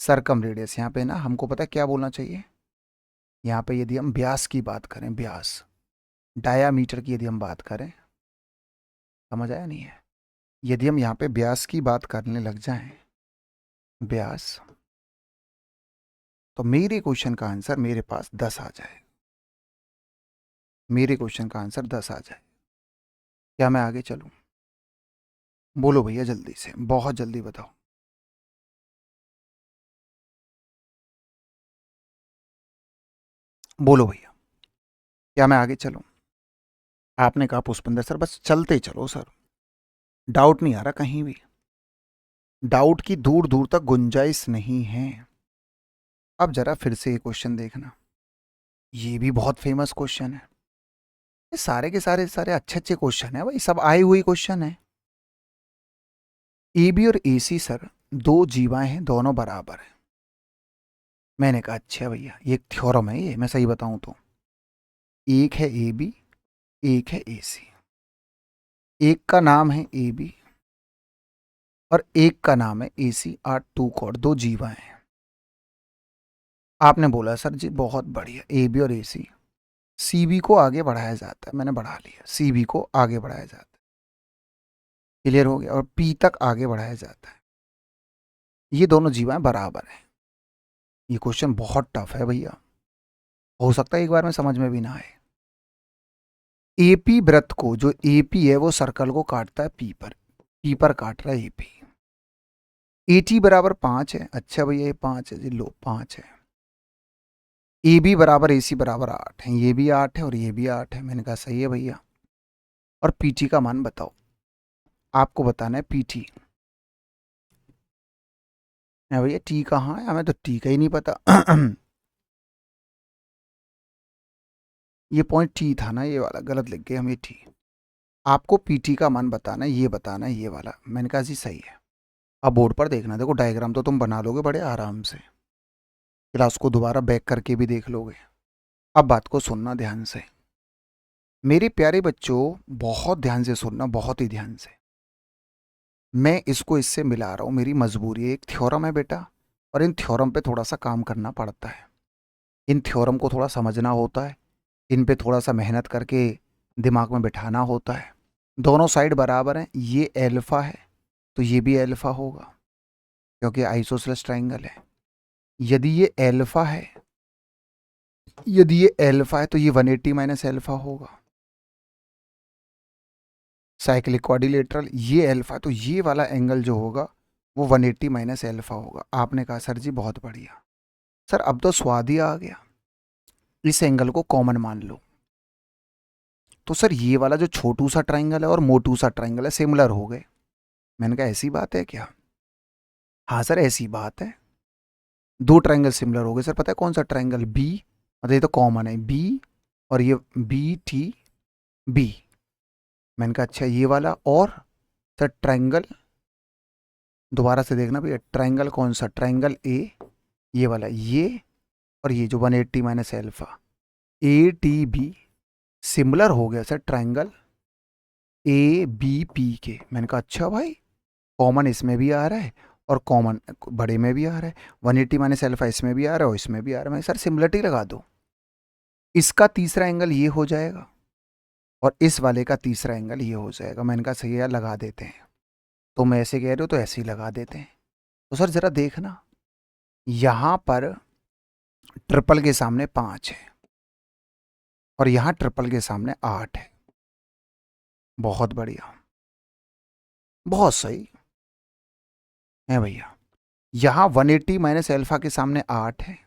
सरकम रेडियस, यहाँ पे ना हमको पता है क्या बोलना चाहिए। यहाँ पे यदि हम व्यास की बात करें, व्यास, डायामीटर की यदि हम बात करें, समझ आया नहीं है? यदि हम यहाँ पे व्यास की बात करने लग जाएं, व्यास, तो मेरे क्वेश्चन का आंसर मेरे पास 10 आ जाए। मेरे क्वेश्चन का आंसर 10 आ जाए। क्या मैं आगे चलूं? बोलो भैया जल्दी से, बहुत जल्दी बताओ। बोलो भैया, क्या मैं आगे चलूं? आपने कहा पुष्पिंदर सर बस चलते चलो सर, डाउट नहीं आ रहा कहीं भी, डाउट की दूर दूर तक गुंजाइश नहीं है। अब जरा फिर से ये क्वेश्चन देखना, ये भी बहुत फेमस क्वेश्चन है। ये सारे के सारे सारे अच्छे अच्छे क्वेश्चन है भाई, सब आए हुए क्वेश्चन है। ए बी और ए सी सर दो जीवाएं हैं, दोनों बराबर हैं। मैंने कहा अच्छा भैया ये एक थ्योरम है, ये मैं सही बताऊं तो, एक है ए बी, एक है ए सी, एक का नाम है ए बी और एक का नाम है ए सी, आर टू कॉर्ड, दो जीवाएं हैं। आपने बोला सर जी बहुत बढ़िया, ए बी और ए सी बी को आगे बढ़ाया जाता है, मैंने बढ़ा लिया, सी बी को आगे बढ़ाया जाता है, क्लियर हो गया, और पी तक आगे बढ़ाया जाता है। ये दोनों जीवाएं बराबर हैं। ये क्वेश्चन बहुत टफ है भैया, हो सकता है एक बार में समझ में भी ना आए। एपी वृत्त को, जो एपी है वो सर्कल को काटता है पी पर काट रहा है एपी। एटी बराबर 5 है, अच्छा भैया ये 5 है जी, लो 5 है। ए बी बराबर ए सी बराबर 8 है, ये भी 8 है और ये भी 8 है, मैंने कहा सही है भैया। और पीटी का मान बताओ, आपको बताना है पीटी। भैया टी कहाँ है, हमें तो टी का ही नहीं पता। ये पॉइंट टी था ना, ये वाला गलत लिख गए हम, ये टी। आपको पीटी का मान बताना है, ये बताना है ये वाला। मैंने कहा जी सही है। अब बोर्ड पर देखना, देखो डायग्राम तो तुम बना लोगे बड़े आराम से, क्लास को दोबारा बैक करके भी देख लोगे। अब बात को सुनना ध्यान से मेरे प्यारे बच्चों, बहुत ध्यान से सुनना, बहुत ही ध्यान से। मैं इसको इससे मिला रहा हूँ, मेरी मजबूरी है, एक थ्योरम है बेटा, और इन थ्योरम पे थोड़ा सा काम करना पड़ता है। इन थ्योरम को थोड़ा समझना होता है, इन पे थोड़ा सा मेहनत करके दिमाग में बिठाना होता है। दोनों साइड बराबर हैं, ये एल्फा है तो ये भी एल्फा होगा क्योंकि आइसोसेलेस ट्राइंगल है। यदि ये एल्फा है, यदि ये एल्फा है तो ये 180 माइनस एल्फा होगा। साइक्लिक क्वाड्रिलेटरल, ये एल्फा, तो ये वाला एंगल जो होगा वो 180 माइनस एल्फा होगा। आपने कहा सर जी बहुत बढ़िया। सर अब तो स्वाद ही आ गया, इस एंगल को कॉमन मान लो। तो सर ये वाला जो छोटू सा ट्राइंगल है और मोटू सा ट्राइंगल है सिमिलर हो गए। मैंने कहा ऐसी बात है क्या? हाँ सर ऐसी बात है, दो ट्राइंगल सिमिलर हो गए। सर पता है कौन सा ट्राइंगल? बी, मतलब ये तो कॉमन है, बी और ये बी टी बी। मैंने कहा अच्छा ये वाला, और सर ट्राइंगल दोबारा से देखना भैया, ट्राइंगल कौन सा? ट्राइंगल ए, ये वाला, ये और ये जो 180 minus alpha, A T B similar हो गया sir triangle A B P के। मैंने कहा अच्छा भाई, कॉमन इसमें भी आ रहा है और कॉमन बड़े में भी आ रहा है, 180 माइनस एल्फा इसमें भी आ रहा है और इसमें भी आ रहा है। मैं सर सिमिलरिटी लगा दो, इसका तीसरा एंगल ये हो जाएगा और इस वाले का तीसरा एंगल ये हो जाएगा। मैंने कहा सही है लगा देते हैं। तो मैं ऐसे कह रहे हो तो ऐसे ही लगा देते हैं। तो सर ज़रा देखना, यहाँ पर ट्रिपल के सामने 5 है और यहाँ ट्रिपल के सामने 8 है। बहुत बढ़िया, बहुत सही है भैया। यहाँ 180 माइनस एल्फा के सामने 8 है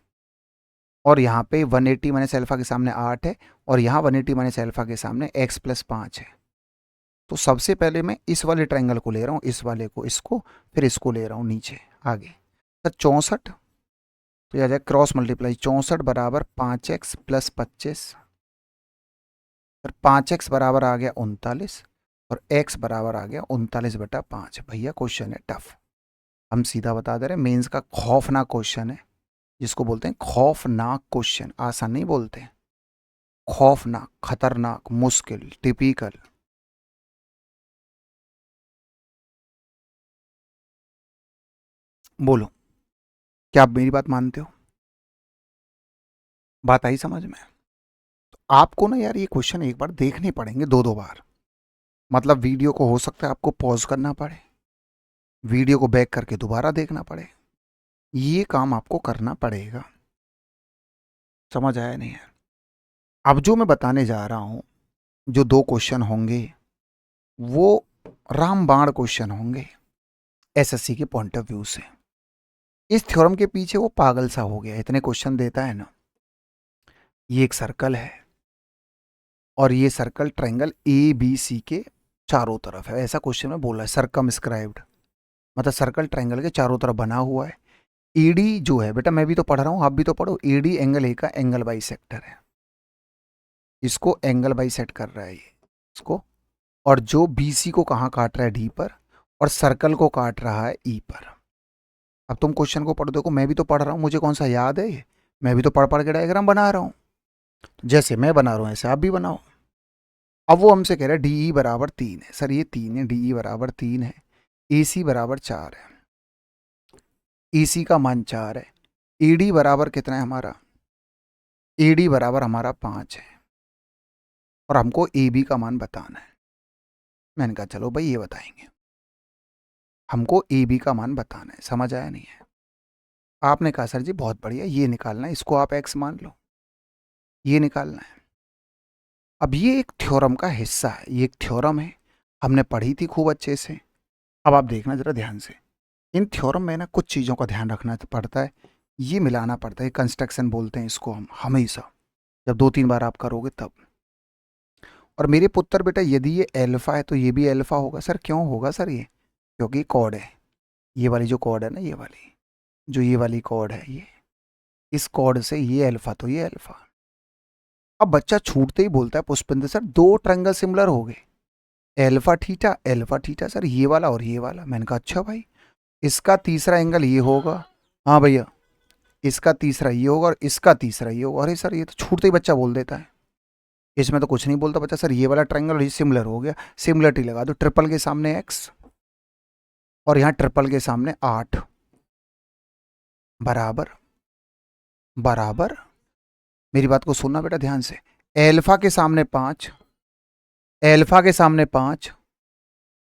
और यहाँ पे 180 माइनस एल्फा के सामने 8 है और यहाँ 180 माइनस एल्फा के सामने x प्लस 5 है। तो सबसे पहले मैं इस वाले ट्राइंगल को ले रहा हूँ, इस वाले को, इसको, फिर इसको ले रहा हूँ नीचे आगे। सर 64, तो यह आ जाए क्रॉस मल्टीप्लाई, 64 बराबर 5x प्लस 25। फिर 5x बराबर आ गया 39 और x बराबर आ गया 39/5। भैया क्वेश्चन है टफ, हम सीधा बता दे रहे हैं, मेंस का खौफनाक क्वेश्चन है, जिसको बोलते हैं खौफनाक क्वेश्चन। आसान नहीं बोलते हैं, खौफनाक, खतरनाक, मुश्किल, टिपिकल। बोलो, क्या आप मेरी बात मानते हो? बात आई समझ में? तो आपको ना यार ये क्वेश्चन एक बार देखने पड़ेंगे, दो दो बार। मतलब वीडियो को हो सकता है आपको पॉज करना पड़े, वीडियो को बैक करके दोबारा देखना पड़े, ये काम आपको करना पड़ेगा। समझ आया नहीं है? अब जो मैं बताने जा रहा हूं, जो दो क्वेश्चन होंगे वो रामबाण क्वेश्चन होंगे एसएससी के पॉइंट ऑफ व्यू से। इस थ्योरम के पीछे वो पागल सा हो गया, इतने क्वेश्चन देता है ना। ये एक सर्कल है और ये circle triangle A B C के चारों तरफ है, ऐसा क्वेश्चन में बोला है, सर्कमस्क्राइब्ड, मतलब सर्कल ट्रायंगल के चारों तरफ बना हुआ है। ईडी जो है बेटा, मैं भी तो पढ़ रहा हूँ, आप भी तो पढ़ो, ईडी एंगल ए का एंगल बाई सेक्टर है, इसको एंगल बाई सेट कर रहा है ये इसको। और जो बीसी को कहाँ काट रहा है? डी पर, और सर्कल को काट रहा है ई पर। अब तुम क्वेश्चन को पढ़, देखो मैं भी तो पढ़ रहा हूँ, मुझे कौन सा याद है ये? मैं भी तो पढ़ पढ़ के डायग्राम बना रहा हूँ, जैसे मैं बना रहा हूँ ऐसे आप भी बनाओ। अब वो हमसे कह रहा है डी ई बराबर 3 है। सर ये 3 है, डी ई बराबर 3 है, ए सी बराबर 4 है, ई सी का मान 4 है, ई डी बराबर कितना है हमारा? ए डी बराबर हमारा 5 है और हमको ए बी का मान बताना है। मैंने कहा चलो भाई ये बताएंगे, हमको ए बी का मान बताना है। समझ आया नहीं है? आपने कहा सर जी बहुत बढ़िया, ये निकालना है, इसको आप एक्स मान लो, ये निकालना है। अब ये एक थ्योरम का हिस्सा है, ये एक थ्योरम है, हमने पढ़ी थी खूब अच्छे से। अब आप देखना ज़रा ध्यान से, इन थ्योरम में ना कुछ चीज़ों का ध्यान रखना पड़ता है, ये मिलाना पड़ता है, कंस्ट्रक्शन बोलते हैं इसको हम हमेशा, जब 2-3 बार आप करोगे तब। और मेरे पुत्र बेटा यदि ये एल्फा है तो ये भी एल्फा होगा। सर क्यों होगा सर? ये क्योंकि कॉर्ड है, ये वाली जो कॉर्ड है ना, ये वाली जो ये वाली कॉर्ड है, ये इस कॉर्ड से ये अल्फा तो ये अल्फा। अब बच्चा छूटते ही बोलता है पुष्पेंद्र सर दो ट्रायंगल सिमिलर हो गए, एल्फा थीटा सर, ये वाला और ये वाला। मैंने कहा अच्छा भाई, इसका तीसरा एंगल ये होगा, हाँ भैया, इसका तीसरा ये होगा और इसका तीसरा ये होगा। अरे सर ये तो छूटते ही बच्चा बोल देता है, इसमें तो कुछ नहीं बोलता बच्चा। सर ये वाला ट्रायंगल ये सिमिलर हो गया, सिमिलरिटी लगा दो, ट्रिपल के सामने एक्स और यहाँ ट्रिपल के सामने 8 बराबर बराबर, मेरी बात को सुनना बेटा ध्यान से, एल्फा के सामने 5, एल्फा के सामने 5,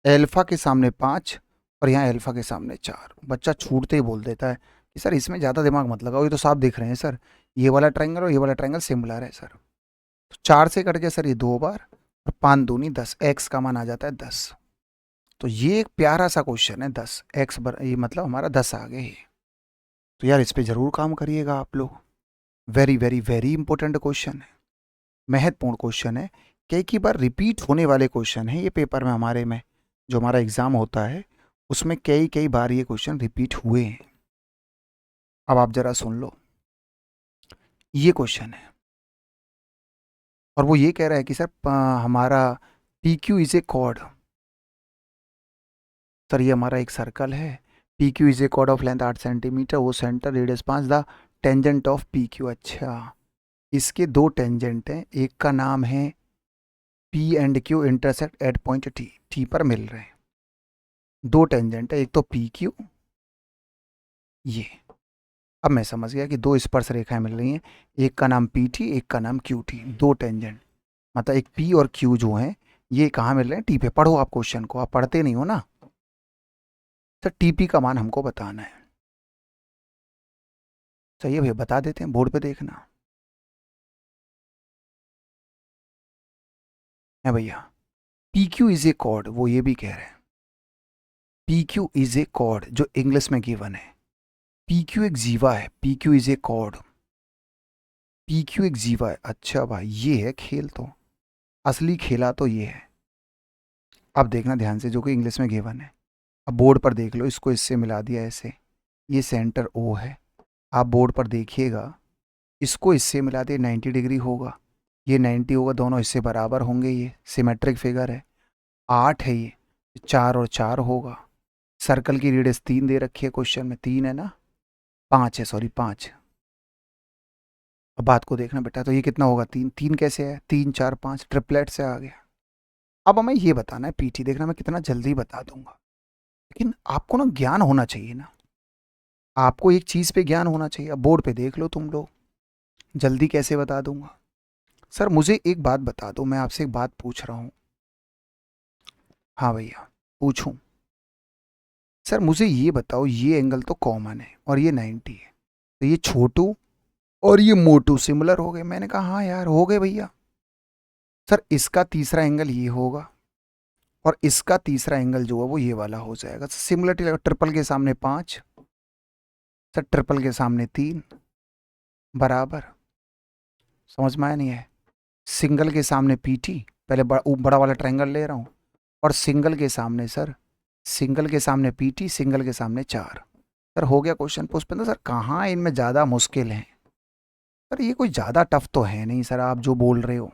एल्फा के सामने 5 और यहाँ एल्फा के सामने 4। बच्चा छूटते ही बोल देता है कि सर इसमें ज़्यादा दिमाग मत लगाओ, ये तो साफ दिख रहे हैं सर, ये वाला ट्रायंगल और ये वाला ट्रायंगल सिमिलर है सर। तो 4 से कट गया सर ये 2 बार, और 5 दूनी 10, एक्स का मान आ जाता है 10। तो ये एक प्यारा सा क्वेश्चन है, 10 एक्स ये मतलब हमारा 10 आ गया ये। तो यार इस पे ज़रूर काम करिएगा आप लोग, very very very important question है, महत्वपूर्ण क्वेश्चन है। कई बार रिपीट होने वाले क्वेश्चन है ये पेपर में, हमारे में जो हमारा एग्ज़ाम होता है उसमें कई बार ये क्वेश्चन रिपीट हुए हैं। अब आप ज़रा सुन लो, ये क्वेश्चन है और वो ये कह रहा है कि सर हमारा P Q is a chord. Sir ये हमारा एक सर्कल है, P Q is a chord of length 8 centimetre, वो centre radius 5, the tangent of P Q. अच्छा, इसके 2 टेंजेंट हैं, एक का नाम है P and Q intersect at point T, T पर मिल रहे हैं। 2 टेंजेंट है, एक तो पी क्यू, ये। अब मैं समझ गया कि 2 स्पर्श रेखाएं मिल रही हैं, एक का नाम पी टी, एक का नाम क्यू टी, 2 टेंजेंट, मतलब एक पी और क्यू जो हैं ये कहाँ मिल रहे हैं, टी पे। पढ़ो आप क्वेश्चन को, आप पढ़ते नहीं हो ना। सर टीपी का मान हमको बताना है, सही है भैया, बता देते हैं, बोर्ड पे देखना है भैया। P Q is a chord, वो ये भी कह रहे हैं P Q is a chord जो इंग्लिश में गिवन है। पी क्यू एक जीवा है, P Q is a chord, P Q एक जीवा है। अच्छा भाई ये है खेल, तो असली खेला तो ये है। अब देखना ध्यान से, जो कि इंग्लिश में गिवन है, अब बोर्ड पर देख लो, इसको इससे मिला दिया ऐसे, ये सेंटर ओ है। आप बोर्ड पर देखिएगा, इसको इससे मिला दिया 90 डिग्री होगा, ये 90 होगा, दोनों इससे बराबर होंगे, ये सिमेट्रिक फिगर है। 8 है ये, 4 और 4 होगा। सर्कल की रेडियस 3 दे रखी है क्वेश्चन में, 3 है ना, 5 है, सॉरी 5। अब बात को देखना बेटा, तो ये कितना होगा, 3, 3 कैसे है, 3 4 5 ट्रिपलेट से आ गया। अब हमें ये बताना है पीटी, देखना मैं कितना जल्दी बता दूंगा, लेकिन आपको ना ज्ञान होना चाहिए ना, आपको एक चीज़ पे ज्ञान होना चाहिए। अब बोर्ड पे देख लो तुम लोग, जल्दी कैसे बता दूंगा। सर मुझे एक बात बता दो, मैं आपसे एक बात पूछ रहा हूँ। हाँ भैया पूछूं। सर मुझे ये बताओ, ये एंगल तो कॉमन है और ये 90 है, तो ये छोटू और ये मोटू सिमिलर हो गए। मैंने कहा हाँ यार हो गए भैया। सर इसका तीसरा एंगल ये होगा और इसका तीसरा एंगल जो है वो ये वाला हो जाएगा। सिमिलरिटी लगा, ट्रिपल के सामने 5, सर ट्रिपल के सामने 3 बराबर, समझ में आया नहीं है। सिंगल के सामने पीटी, पहले बड़ा वाला ट्रायंगल ले रहा हूँ, और सिंगल के सामने सर, सिंगल के सामने पीटी, सिंगल के सामने 4। सर हो गया क्वेश्चन। पुष्पेंद्र सर कहाँ इनमें ज़्यादा मुश्किल है, सर ये कोई ज़्यादा टफ तो है नहीं सर, आप जो बोल रहे हो।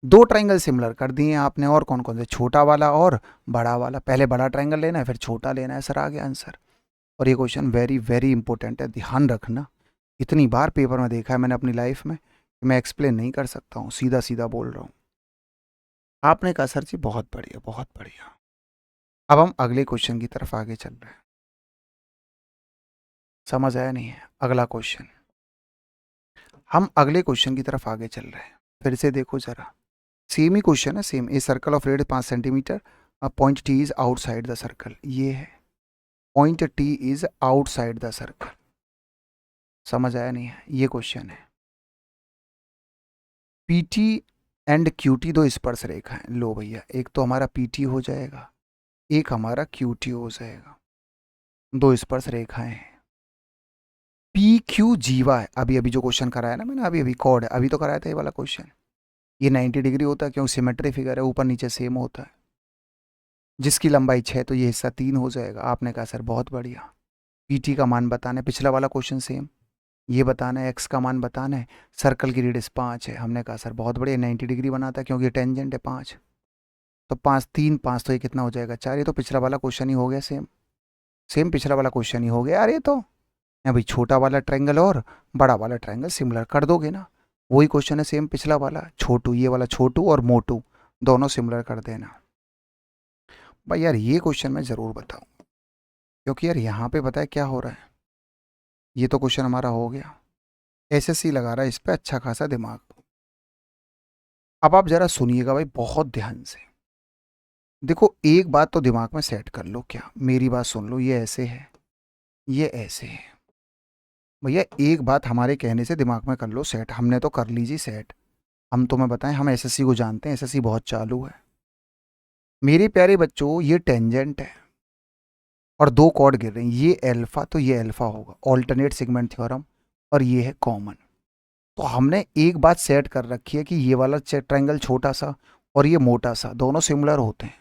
2 ट्रायंगल सिमिलर कर दिए आपने, और कौन कौन से, छोटा वाला और बड़ा वाला, पहले बड़ा ट्रायंगल लेना है फिर छोटा लेना है, सर आ गया आंसर। और ये क्वेश्चन वेरी वेरी इंपॉर्टेंट है, ध्यान रखना। इतनी बार पेपर में देखा है मैंने अपनी लाइफ में, मैं एक्सप्लेन नहीं कर सकता हूँ, सीधा सीधा बोल रहा हूँ। आपने कहा सर जी बहुत बढ़िया बहुत बढ़िया। अब हम अगले क्वेश्चन की तरफ आगे चल रहे हैं, समझ आया नहीं है, अगला क्वेश्चन, हम अगले क्वेश्चन की तरफ आगे चल रहे हैं। फिर से देखो जरा, सेम ही क्वेश्चन है, same. A circle of radius 5 centimetre, point T is outside the circle, ये है point T is outside the circle. समझ आया नहीं है, ये क्वेश्चन है। पीटी एंड क्यूटी 2 स्पर्श रेखा है, लो भैया, एक तो हमारा पीटी हो जाएगा, एक हमारा क्यूटी हो जाएगा, 2 स्पर्श रेखाएं हैं। पी क्यू जीवा है, अभी अभी जो क्वेश्चन कराया ना मैंने, अभी अभी कॉर्ड है, अभी तो कराया था ये वाला क्वेश्चन। ये 90 डिग्री होता है, क्योंकि सिमेट्री फिगर है, ऊपर नीचे सेम होता है। जिसकी लंबाई 6, तो ये हिस्सा 3 हो जाएगा। आपने कहा सर बहुत बढ़िया, पीटी का मान बताना है, पिछला वाला क्वेश्चन सेम, ये बताना है, एक्स का मान बताना है, सर्कल की रेडियस 5 है। हमने कहा सर बहुत बढ़िया, 90 डिग्री बनाता है क्योंकि टेंजेंट है 5, तो 5 3 5, तो ये कितना हो जाएगा 4। ये तो पिछला वाला क्वेश्चन ही हो गया, सेम सेम पिछला वाला क्वेश्चन ही हो गया यार ये तो। भाई छोटा वाला ट्रायंगल और बड़ा वाला ट्रायंगल सिमिलर कर दोगे ना, वही क्वेश्चन है सेम पिछला वाला, छोटू, ये वाला छोटू और मोटू दोनों सिमिलर कर देना। भाई यार ये क्वेश्चन मैं ज़रूर बताऊँ, क्योंकि यार यहाँ पे बताए क्या हो रहा है। ये तो क्वेश्चन हमारा हो गया, एसएससी लगा रहा है इस पर अच्छा खासा दिमाग। अब आप ज़रा सुनिएगा भाई बहुत ध्यान से, देखो एक बात तो दिमाग में सेट कर लो, क्या मेरी बात सुन लो, ये ऐसे है, ये ऐसे है भैया। एक बात हमारे कहने से दिमाग में कर लो सेट, हमने तो कर लीजिए सेट। हम तुम्हें बताएं, हम एसएससी को जानते हैं, एसएससी बहुत चालू है। मेरे प्यारे बच्चों, ये टेंजेंट है और दो कॉर्ड गिर रहे हैं, ये अल्फा तो ये अल्फा होगा, ऑल्टरनेट सेगमेंट थ्योरम, और ये है कॉमन। तो हमने एक बात सेट कर रखी है कि ये वाला ट्रायंगल छोटा सा और ये मोटा सा दोनों सिमिलर होते हैं।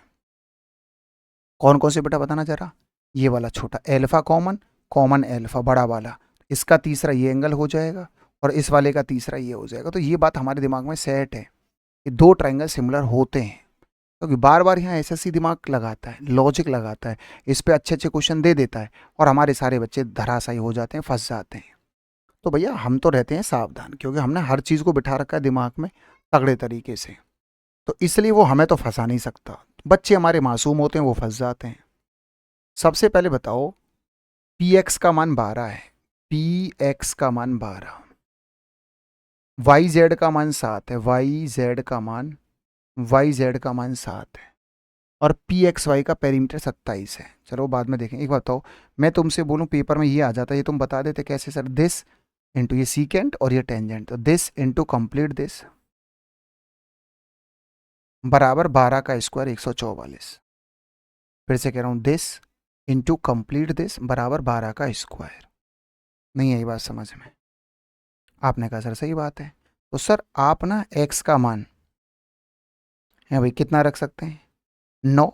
कौन कौन से बेटा बताना जरा। ये वाला छोटा एल्फा कॉमन, कॉमन एल्फा बड़ा वाला, इसका तीसरा ये एंगल हो जाएगा और इस वाले का तीसरा ये हो जाएगा। तो ये बात हमारे दिमाग में सेट है कि दो ट्रायंगल सिमिलर होते हैं, क्योंकि बार बार यहाँ एसएससी दिमाग लगाता है, लॉजिक लगाता है, इस पे अच्छे अच्छे क्वेश्चन दे देता है और हमारे सारे बच्चे धराशायी हो जाते हैं, फंस जाते हैं। तो भैया हम तो रहते हैं सावधान, क्योंकि हमने हर चीज़ को बिठा रखा है दिमाग में तगड़े तरीके से, तो इसलिए वो हमें तो फंसा नहीं सकता। बच्चे हमारे मासूम होते हैं, वो फंस जाते हैं। सबसे पहले बताओ, पी एक्स का मान 12 है, पी एक्स का मान 12, वाई जेड का मान 7 है, वाई जेड का मान, वाई जेड का मान 7 है, और पी एक्स वाई का पेरीमीटर 27 है। चलो बाद में देखें। एक बताओ, मैं तुमसे बोलूं पेपर में ये आ जाता है, ये तुम बता देते कैसे सर। दिस इंटू ये सीकेंट और ये टेंजेंट, तो दिस इंटू कंप्लीट दिस बराबर 12 का स्क्वायर 144। फिर से कह रहा हूँ, दिस इंटू कंप्लीट दिस बराबर 12 का स्क्वायर। नहीं आई बात समझ में। आपने कहा सर सही बात है। तो सर आप ना एक्स का मान है भाई कितना रख सकते हैं, 9,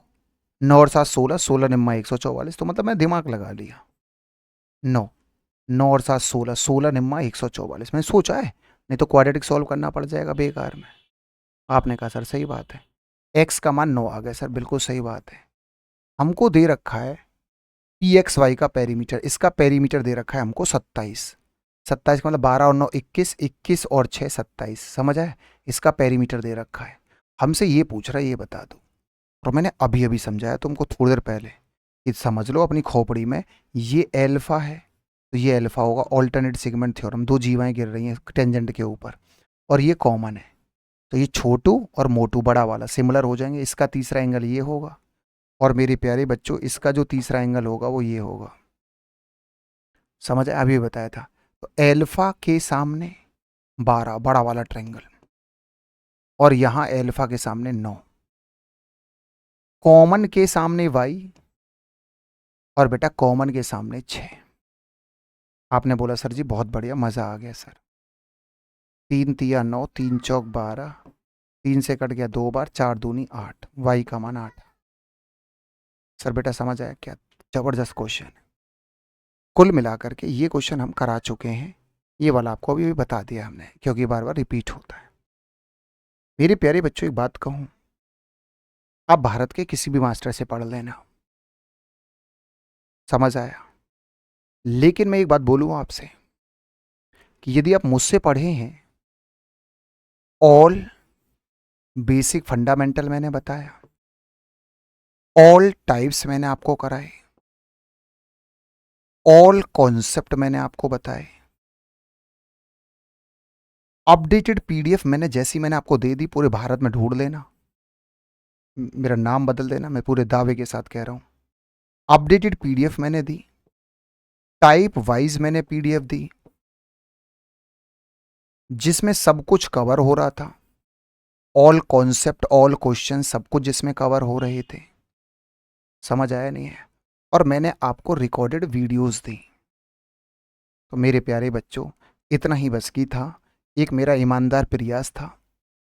9 और 7 16, 16 निम्मा 144, तो मतलब मैं दिमाग लगा लिया। 9, 9 और 7 16, 16 निम्मा 144, मैंने सोचा है, नहीं तो क्वाड्रेटिक सॉल्व करना पड़ जाएगा बेकार में। आपने कहा सर सही बात है, एक्स का मान 9 आ गया सर, बिल्कुल सही बात है। हमको दे रखा है पी एक्स वाई का पेरीमीटर, इसका पेरीमीटर दे रखा है हमको 27, 27 का मतलब 12 और 9 21, 21 और 6 27, समझ आए। इसका पेरीमीटर दे रखा है, हमसे ये पूछ रहा है ये बता दो। और मैंने अभी अभी समझाया तुमको थोड़ी देर पहले, ये समझ लो अपनी खोपड़ी में, ये एल्फा है तो ये एल्फा होगा, ऑल्टरनेट सेगमेंट थ्योरम, दो जीवाएं गिर रही हैं टेंजेंट के ऊपर, और ये कॉमन है, तो ये छोटू और मोटू बड़ा वाला सिमिलर हो जाएंगे, इसका तीसरा एंगल ये होगा, और मेरे प्यारे बच्चों इसका जो तीसरा एंगल होगा वो ये होगा। समझ आया, अभी बताया था। तो एल्फा के सामने 12 बड़ा वाला ट्रायंगल, और यहां एल्फा के सामने 9, कॉमन के सामने y, और बेटा कॉमन के सामने 6। आपने बोला सर जी बहुत बढ़िया, मजा आ गया सर। 3 तिया 9, 3 चौक 12, 3 से कट गया 2 बार, 4 दूनी 8, y का मान 8। सर बेटा समझ आया क्या, जबरदस्त क्वेश्चन है। कुल मिलाकर के ये क्वेश्चन हम करा चुके हैं, ये वाला आपको अभी भी बता दिया हमने, क्योंकि बार बार रिपीट होता है। मेरे प्यारे बच्चों एक बात कहूं, आप भारत के किसी भी मास्टर से पढ़ लेना, समझ आया। लेकिन मैं एक बात बोलूँ आपसे कि यदि आप मुझसे पढ़े हैं, ऑल बेसिक फंडामेंटल मैंने बताया, ऑल टाइप्स मैंने आपको कराए, ऑल कॉन्सेप्ट मैंने आपको बताए, अपडेटेड पीडीएफ मैंने जैसी मैंने आपको दे दी, पूरे भारत में ढूंढ लेना, मेरा नाम बदल देना, मैं पूरे दावे के साथ कह रहा हूं। अपडेटेड पीडीएफ मैंने दी, टाइप वाइज मैंने पीडीएफ दी, जिसमें सब कुछ कवर हो रहा था, ऑल कॉन्सेप्ट ऑल क्वेश्चन सब कुछ जिसमें कवर हो रहे थे। समझ आया नहीं है। और मैंने आपको रिकॉर्डेड वीडियोस दी। तो मेरे प्यारे बच्चों इतना ही बस की था, एक मेरा ईमानदार प्रयास था,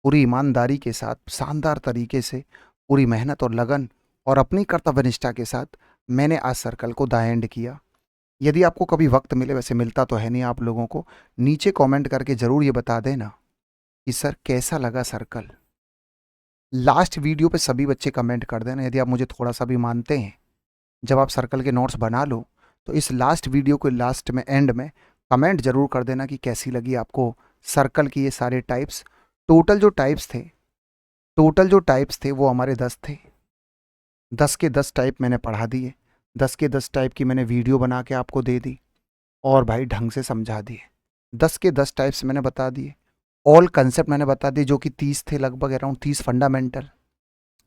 पूरी ईमानदारी के साथ शानदार तरीके से पूरी मेहनत और लगन और अपनी कर्तव्यनिष्ठा के साथ मैंने आज सर्कल को द एंड किया। यदि आपको कभी वक्त मिले, वैसे मिलता तो है नहीं आप लोगों को, नीचे कमेंट करके ज़रूर ये बता देना कि सर कैसा लगा सर्कल। लास्ट वीडियो पे सभी बच्चे कमेंट कर देना, यदि आप मुझे थोड़ा सा भी मानते हैं। जब आप सर्कल के नोट्स बना लो तो इस लास्ट वीडियो के लास्ट में एंड में कमेंट जरूर कर देना कि कैसी लगी आपको सर्कल की ये सारे टाइप्स। टोटल जो टाइप्स थे, टोटल जो टाइप्स थे वो हमारे 10 थे, 10 के 10 टाइप मैंने पढ़ा दिए, 10 के 10 टाइप की मैंने वीडियो बना के आपको दे दी और भाई ढंग से समझा दिए। 10 के 10 टाइप्स मैंने बता दिए, ऑल कंसेप्ट मैंने बता दिए जो कि 30 थे, लगभग अराउंड 30 फंडामेंटल।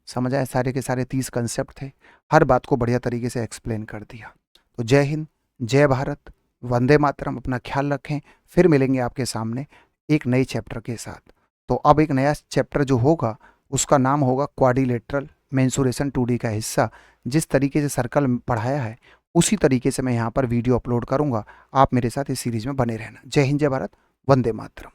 समझ आए, सारे के सारे 30 कंसेप्ट थे, हर बात को बढ़िया तरीके से एक्सप्लेन कर दिया। तो जय हिंद, जय भारत, वंदे मातरम, अपना ख्याल रखें। फिर मिलेंगे आपके सामने एक नए चैप्टर के साथ। तो अब एक नया चैप्टर जो होगा उसका नाम होगा क्वाड्रिलेटरल मेंसुरेशन 2D का हिस्सा। जिस तरीके से सर्कल पढ़ाया है उसी तरीके से मैं यहाँ पर वीडियो अपलोड करूँगा। आप मेरे साथ इस सीरीज में बने रहना। जय हिंद, जय भारत, वंदे मातरम।